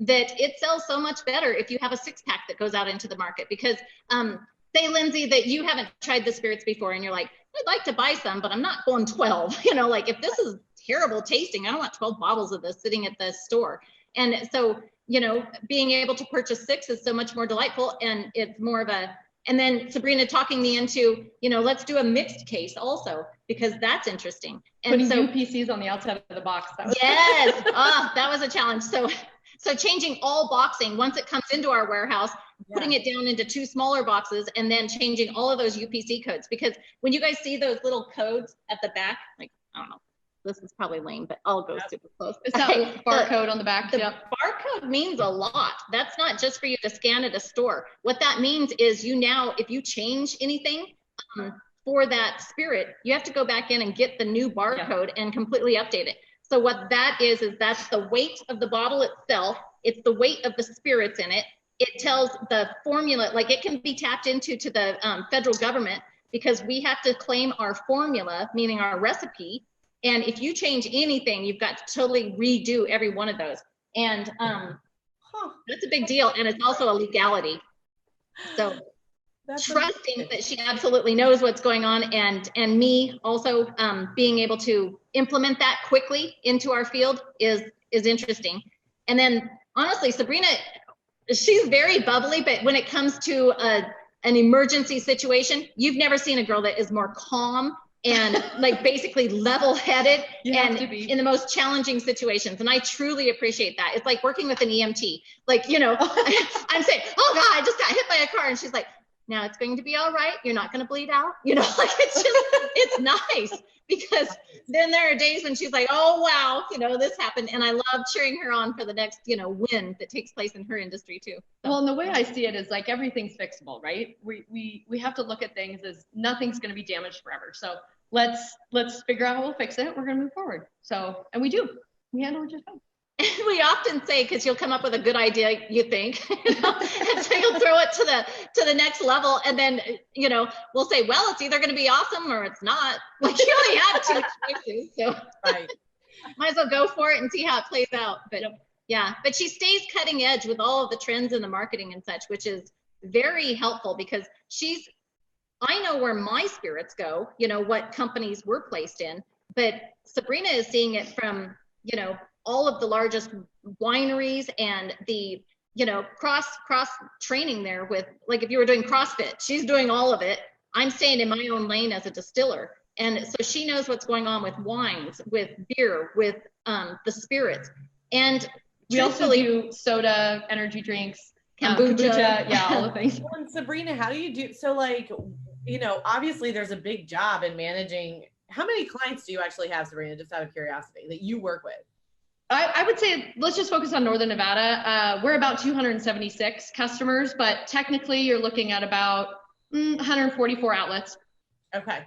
that it sells so much better if you have a 6-pack that goes out into the market, because say, Lindsay, that you haven't tried the spirits before, and you're like, I'd like to buy some, but I'm not going 12. You know, like if this is terrible tasting, I don't want 12 bottles of this sitting at the store. And so, you know, being able to purchase 6 is so much more delightful, and it's more of a, and then Sabrina talking me into, you know, let's do a mixed case also, because that's interesting. And putting so UPCs on the outside of the box. Yes, that was a challenge. So changing all boxing once it comes into our warehouse, putting it down into 2 smaller boxes, and then changing all of those UPC codes. Because when you guys see those little codes at the back, like, I don't know, this is probably lame, but I'll go super close. It's that barcode on the back. The barcode means a lot. That's not just for you to scan at a store. What that means is you now, if you change anything, for that spirit, you have to go back in and get the new barcode and completely update it. So what that is that's the weight of the bottle itself. It's the weight of the spirits in it. It tells the formula, like it can be tapped into to the federal government, because we have to claim our formula, meaning our recipe. And if you change anything, you've got to totally redo every one of those. And that's a big deal. And it's also a legality. So trusting that she absolutely knows what's going on, and me also being able to implement that quickly into our field is interesting. And then honestly, Sabrina, she's very bubbly, but when it comes to an emergency situation, you've never seen a girl that is more calm and like basically level-headed and in the most challenging situations. And I truly appreciate that. It's like working with an EMT. Like, you know, I'm saying, oh God, I just got hit by a car. And she's like, now it's going to be all right. You're not going to bleed out. You know, like it's just, it's nice, because then there are days when she's like, oh, wow, you know, this happened. And I love cheering her on for the next, you know, win that takes place in her industry too. So. Well, and the way I see it is like everything's fixable, right? We have to look at things as nothing's going to be damaged forever. So let's figure out how we'll fix it. We're going to move forward. So, and we do. We handle it just fine. We often say, because you'll come up with a good idea, you think, you know, and so you'll throw it to the next level, and then, you know, we'll say, well, it's either going to be awesome or it's not. Like, you only have two choices, so right. Might as well go for it and see how it plays out. But yeah, but she stays cutting edge with all of the trends in the marketing and such, which is very helpful, because I know where my spirits go, you know, what companies we're placed in, but Sabrina is seeing it from, you know, all of the largest wineries and the, you know, cross training there with, like, if you were doing CrossFit, she's doing all of it. I'm staying in my own lane as a distiller. And so she knows what's going on with wines, with beer, with the spirits. And we also do soda, energy drinks, kombucha, yeah, all the things. Well, and Sabrina, how do you do, so like, you know, obviously there's a big job in managing. How many clients do you actually have, Sabrina, just out of curiosity, that you work with? I would say, let's just focus on Northern Nevada. We're about 276 customers, but technically you're looking at about 144 outlets. Okay.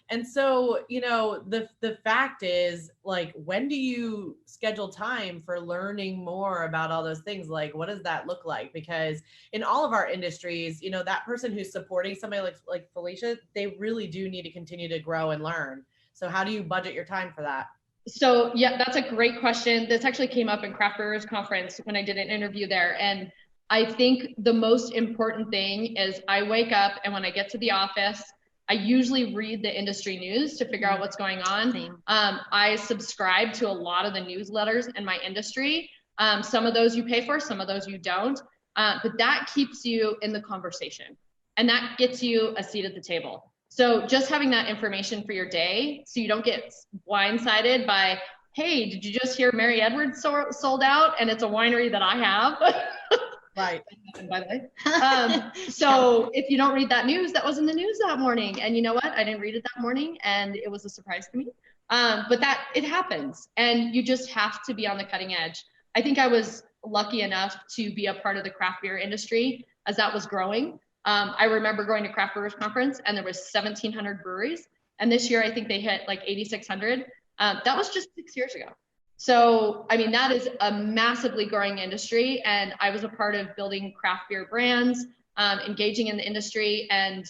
And so, you know, the fact is, like, when do you schedule time for learning more about all those things? Like, what does that look like? Because in all of our industries, you know, that person who's supporting somebody like Felicia, they really do need to continue to grow and learn. So how do you budget your time for that? So yeah, that's a great question. This actually came up in Craft Brewers Conference when I did an interview there. And I think the most important thing is I wake up, and when I get to the office, I usually read the industry news to figure out what's going on. I subscribe to a lot of the newsletters in my industry. Some of those you pay for, some of those you don't. But that keeps you in the conversation, and that gets you a seat at the table. So just having that information for your day, so you don't get blindsided by, hey, did you just hear Mary Edwards sold out? And it's a winery that I have. Right. By the way. So if you don't read that news, that was in the news that morning. And you know what? I didn't read it that morning, and it was a surprise to me. But it happens, and you just have to be on the cutting edge. I think I was lucky enough to be a part of the craft beer industry as that was growing. I remember going to Craft Brewers Conference, and there was 1,700 breweries. And this year, I think they hit like 8,600. That was just 6 years ago. So, I mean, that is a massively growing industry. And I was a part of building craft beer brands, engaging in the industry. And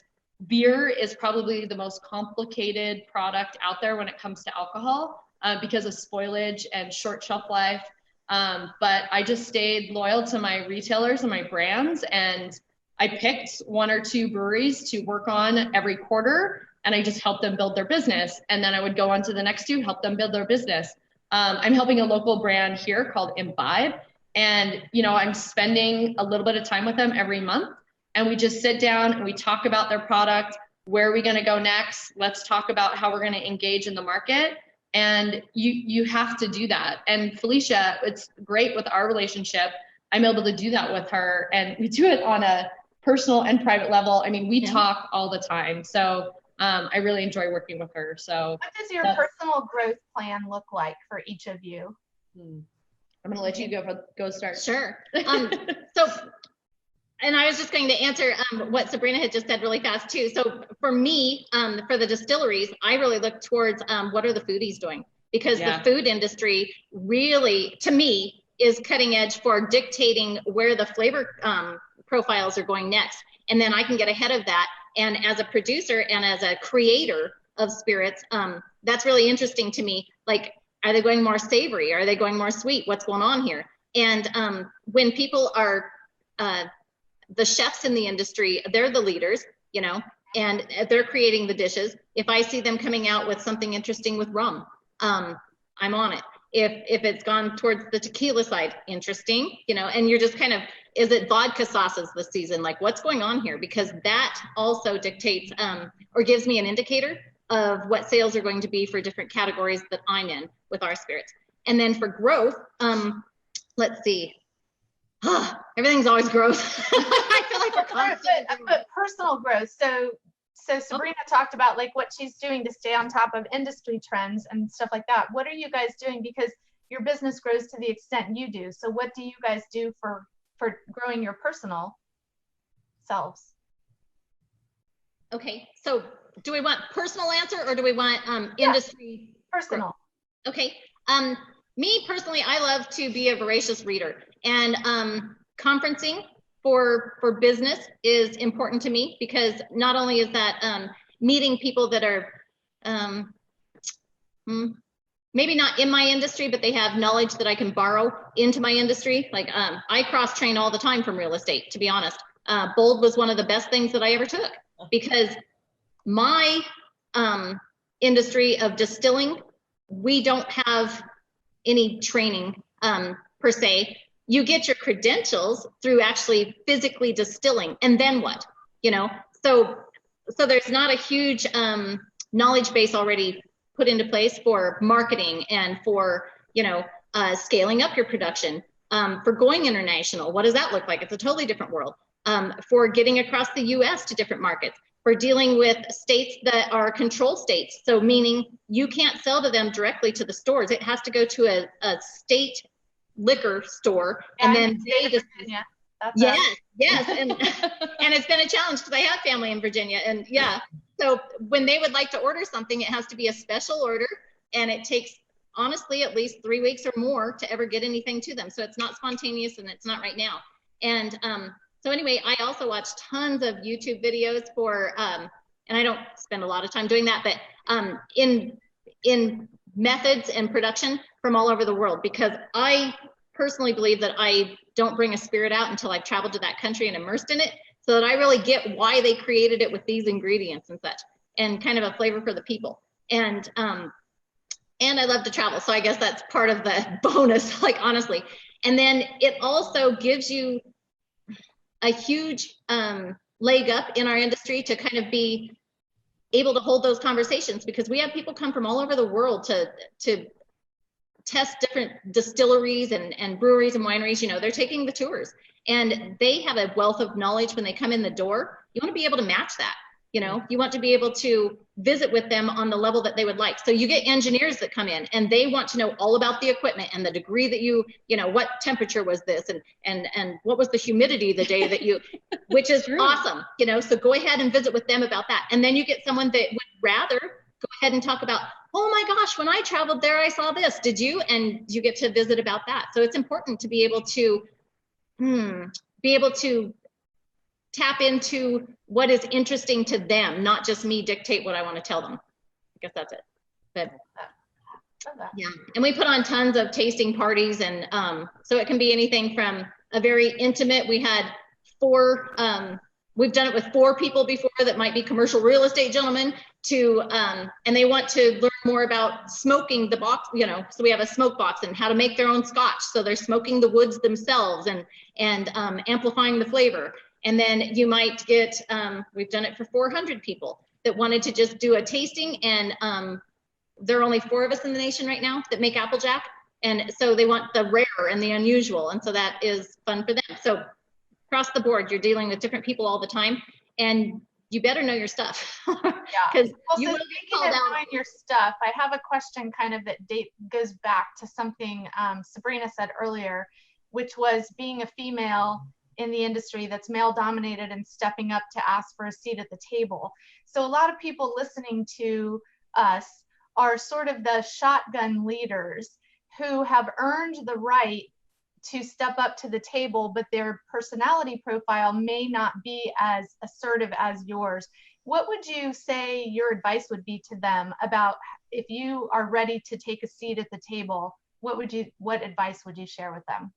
beer is probably the most complicated product out there when it comes to alcohol because of spoilage and short shelf life. But I just stayed loyal to my retailers and my brands, and I picked 1 or 2 breweries to work on every quarter, and I just helped them build their business. And then I would go on to the next 2, help them build their business. I'm helping a local brand here called Imbibe, and you know, I'm spending a little bit of time with them every month, and we just sit down and we talk about their product. Where are we going to go next? Let's talk about how we're going to engage in the market. And you have to do that. And Felicia, it's great with our relationship. I'm able to do that with her, and we do it on a personal and private level. I mean, we talk all the time. So I really enjoy working with her. So what does your personal growth plan look like for each of you? I'm going to let you go start. Sure. So And I was just going to answer what Sabrina had just said really fast too. So for me, for the distilleries, I really look towards what are the foodies doing? Because the food industry really, to me, is cutting edge for dictating where the flavor profiles are going next. And then I can get ahead of that. And as a producer and as a creator of spirits, that's really interesting to me. Like, are they going more savory? Are they going more sweet? What's going on here? And when people are the chefs in the industry, they're the leaders, you know, and they're creating the dishes. If I see them coming out with something interesting with rum, I'm on it. If it's gone towards the tequila side, interesting, you know, and you're just kind of, is it vodka sauces this season? Like, what's going on here? Because that also dictates or gives me an indicator of what sales are going to be for different categories that I'm in with our spirits. And then for growth, let's see. Everything's always growth. I feel like we're constant. But personal growth. So Sabrina talked about like what she's doing to stay on top of industry trends and stuff like that. What are you guys doing? Because your business grows to the extent you do. So what do you guys do for growing your personal selves? Okay, so do we want personal answer or do we want industry? Personal. Okay. Me personally, I love to be a voracious reader, and conferencing for business is important to me, because not only is that meeting people that are maybe not in my industry, but they have knowledge that I can borrow into my industry. Like I cross train all the time from real estate, to be honest. Bold was one of the best things that I ever took, because my industry of distilling, we don't have any training per se. You get your credentials through actually physically distilling, and then what, you know? So there's not a huge knowledge base already put into place for marketing and for, you know, scaling up your production, for going international. What does that look like? It's a totally different world. For getting across the US to different markets, for dealing with states that are control states. So meaning you can't sell to them directly to the stores. It has to go to a state liquor store, and then they just, yes. And it's been a challenge because I have family in Virginia, and so when they would like to order something, it has to be a special order, and it takes honestly at least 3 weeks or more to ever get anything to them. So it's not spontaneous, and it's not right now. And so anyway, I also watch tons of YouTube videos for, and I don't spend a lot of time doing that, but in methods and production from all over the world, because I personally believe that I don't bring a spirit out until I've traveled to that country and immersed in it, so that I really get why they created it with these ingredients and such, and kind of a flavor for the people. And I love to travel, so I guess that's part of the bonus, like honestly. And then it also gives you a huge leg up in our industry to kind of be able to hold those conversations, because we have people come from all over the world to test different distilleries and breweries and wineries. You know, they're taking the tours, and they have a wealth of knowledge when they come in the door. You want to be able to match that. You know, you want to be able to visit with them on the level that they would like. So you get engineers that come in, and they want to know all about the equipment and the degree that you know, what temperature was this, and what was the humidity the day that you, which is awesome, you know. So go ahead and visit with them about that. And then you get someone that would rather go ahead and talk about, oh my gosh, when I traveled there, I saw this, did you? And you get to visit about that. So it's important to be able to tap into what is interesting to them, not just me dictate what I want to tell them. I guess that's it. But yeah, and we put on tons of tasting parties, and so it can be anything from a very intimate, we had 4, we've done it with 4 people before that might be commercial real estate gentlemen, to and they want to learn more about smoking the box, you know, so we have a smoke box and how to make their own scotch, so they're smoking the woods themselves and amplifying the flavor. And then you might get, we've done it for 400 people that wanted to just do a tasting, and there are only 4 of us in the nation right now that make Applejack, and so they want the rare and the unusual, and so that is fun for them. So across the board, you're dealing with different people all the time, and you better know your stuff. Because you will get called out. Knowing your stuff, I have a question kind of that goes back to something Sabrina said earlier, which was being a female in the industry that's male dominated and stepping up to ask for a seat at the table. So a lot of people listening to us are sort of the shotgun leaders who have earned the right to step up to the table, but their personality profile may not be as assertive as yours. What would you say your advice would be to them about if you are ready to take a seat at the table? What advice would you share with them?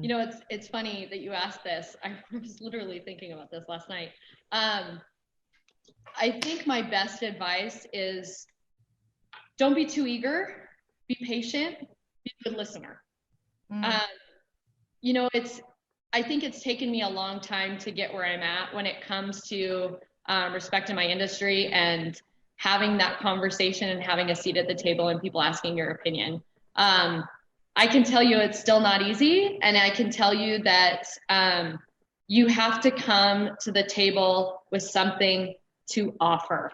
You know, it's funny that you asked this. I was literally thinking about this last night. I think my best advice is don't be too eager, be patient, be a good listener. You know, I think it's taken me a long time to get where I'm at when it comes to respect in my industry and having that conversation and having a seat at the table and people asking your opinion. I can tell you it's still not easy, and I can tell you that you have to come to the table with something to offer.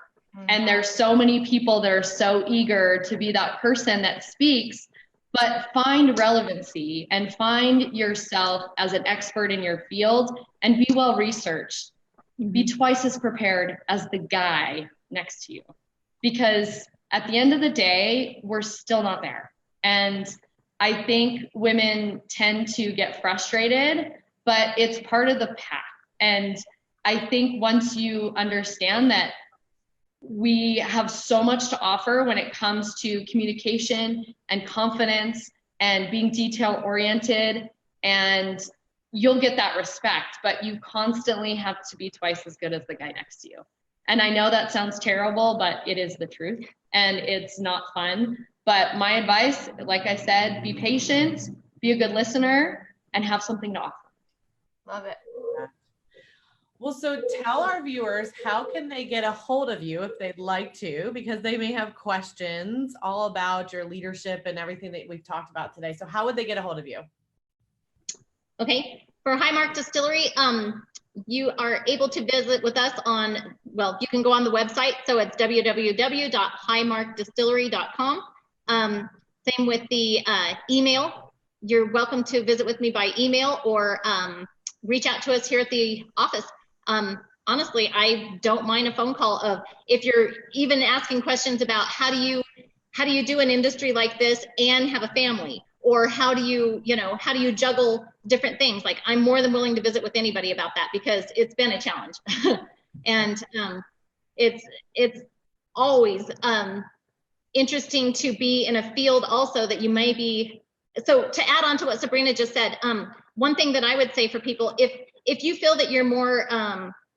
And there's so many people that are so eager to be that person that speaks, but find relevancy and find yourself as an expert in your field and be well researched. Be twice as prepared as the guy next to you, because at the end of the day, we're still not there. And I think women tend to get frustrated, but it's part of the path. And I think once you understand that we have so much to offer when it comes to communication and confidence and being detail oriented, and you'll get that respect, but you constantly have to be twice as good as the guy next to you. And I know that sounds terrible, but it is the truth, and it's not fun. But my advice, like I said, be patient, be a good listener, and have something to offer. Love it. Well, so tell our viewers, how can they get a hold of you if they'd like to, because they may have questions all about your leadership and everything that we've talked about today. So how would they get a hold of you? Okay, for High Mark Distillery, you are able to visit with us on, well, you can go on the website. So it's www.highmarkdistillery.com. Same with the email. You're welcome to visit with me by email or reach out to us here at the office. Honestly, I don't mind a phone call of, if you're even asking questions about how do you do an industry like this and have a family, or how do you juggle different things? Like, I'm more than willing to visit with anybody about that, because it's been a challenge. And it's always interesting to be in a field also that you may be. So to add on to what Sabrina just said, one thing that I would say for people, if you feel that you're more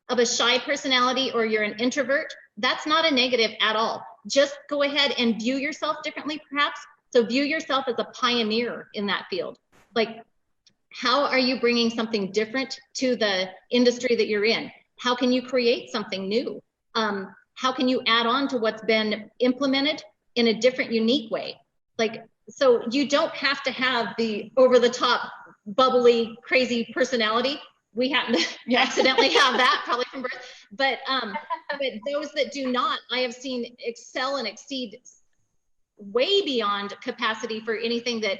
of a shy personality or you're an introvert, that's not a negative at all. Just go ahead and view yourself differently, perhaps. So view yourself as a pioneer in that field. Like, how are you bringing something different to the industry that you're in? How can you create something new? How can you add on to what's been implemented in a different, unique way? Like, so you don't have to have the over-the-top, bubbly, crazy personality. We happen to accidentally have that, probably from birth. But those that do not, I have seen excel and exceed way beyond capacity for anything that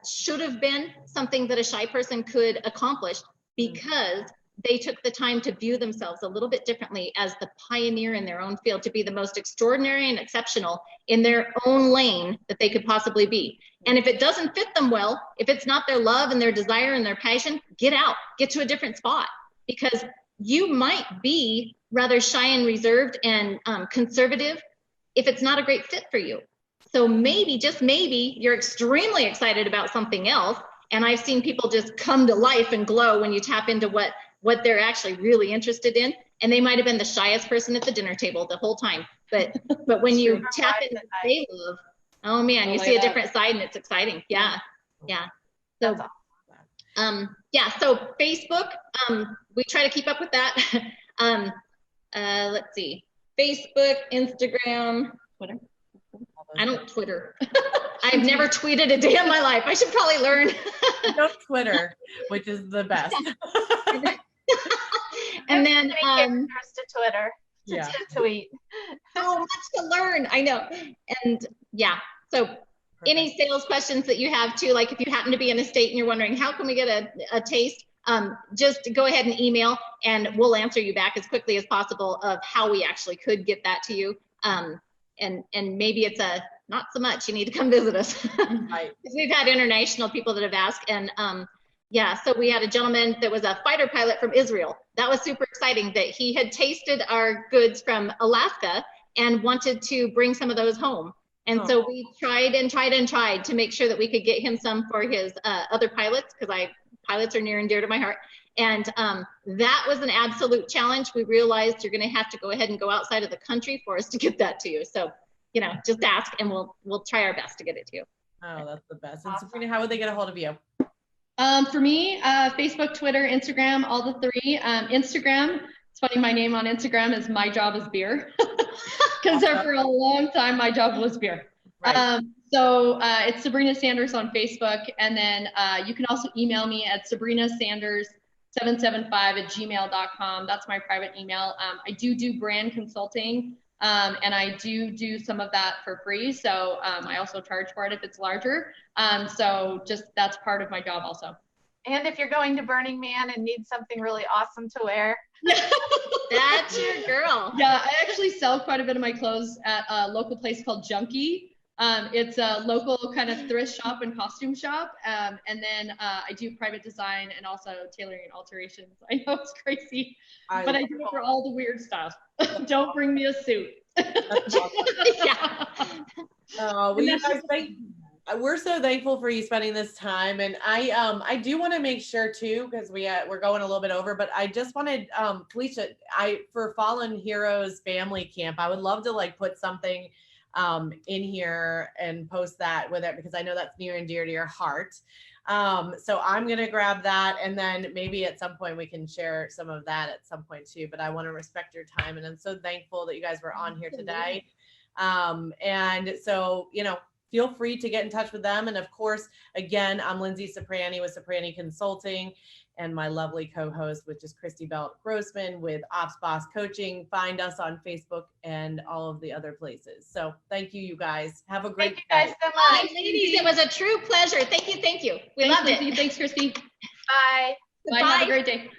should have been something that a shy person could accomplish, because they took the time to view themselves a little bit differently as the pioneer in their own field, to be the most extraordinary and exceptional in their own lane that they could possibly be. And if it doesn't fit them well, if it's not their love and their desire and their passion, get out, get to a different spot, because you might be rather shy and reserved and conservative if it's not a great fit for you. So maybe, just maybe, you're extremely excited about something else. And I've seen people just come to life and glow when you tap into what they're actually really interested in. And they might have been the shyest person at the dinner table the whole time. But when you tap into what they love, oh man, you see a different side, and it's exciting. Yeah. Yeah. So, yeah. So Facebook, we try to keep up with that. Let's see, Facebook, Instagram, Twitter. I don't Twitter. I've never tweeted a day in my life. I should probably learn. No Twitter, which is the best. And then to Twitter to tweet. So much to learn. I know. And yeah, so any sales questions that you have too, like if you happen to be in a state and you're wondering how can we get a taste, just go ahead and email, and we'll answer you back as quickly as possible of how we actually could get that to you. And maybe it's not so much, you need to come visit us. Right. We've had international people that have asked, and yeah, so we had a gentleman that was a fighter pilot from Israel. That was super exciting that he had tasted our goods from Alaska and wanted to bring some of those home. And so we tried and tried and tried to make sure that we could get him some for his other pilots, because pilots are near and dear to my heart. And that was an absolute challenge. We realized you're going to have to go ahead and go outside of the country for us to get that to you. So, you know, just ask and we'll try our best to get it to you. Oh, that's the best. And Sabrina, how would they get a hold of you? For me, Facebook, Twitter, Instagram, all the three. Instagram, it's funny, my name on Instagram is My Job is Beer, because there for a long time, my job was beer. Right. So it's Sabrina Sanders on Facebook. And then you can also email me at sabrinasanders775@gmail.com. That's my private email. I do brand consulting, and I do some of that for free. So I also charge for it if it's larger. So just that's part of my job also. And if you're going to Burning Man and need something really awesome to wear. That's your girl. Yeah, I actually sell quite a bit of my clothes at a local place called Junkie. It's a local kind of thrift shop and costume shop. And then I do private design and also tailoring and alterations. I know it's crazy, but I do it for all the weird stuff. Don't bring me a suit. Yeah. Well, you guys, we're so thankful for you spending this time. And I do want to make sure too, because we're going a little bit over, but I just wanted, Felicia, for Fallen Heroes Family Camp, I would love to like put something in here and post that with it, because I know that's near and dear to your heart. So I'm going to grab that, and then maybe at some point we can share some of that at some point too, but I want to respect your time. And I'm so thankful that you guys were on here today. And so, you know, feel free to get in touch with them. And of course, again, I'm Linzee Saprani with Saprani Consulting, and my lovely co-host, which is Christy Belt Grossman with Ops Boss Coaching. Find us on Facebook and all of the other places. So thank you, you guys. Have a great day. Thank you guys so much. Ladies, it was a true pleasure. Thank you. We loved it. Thanks, Christy. Bye. Bye. Have a great day.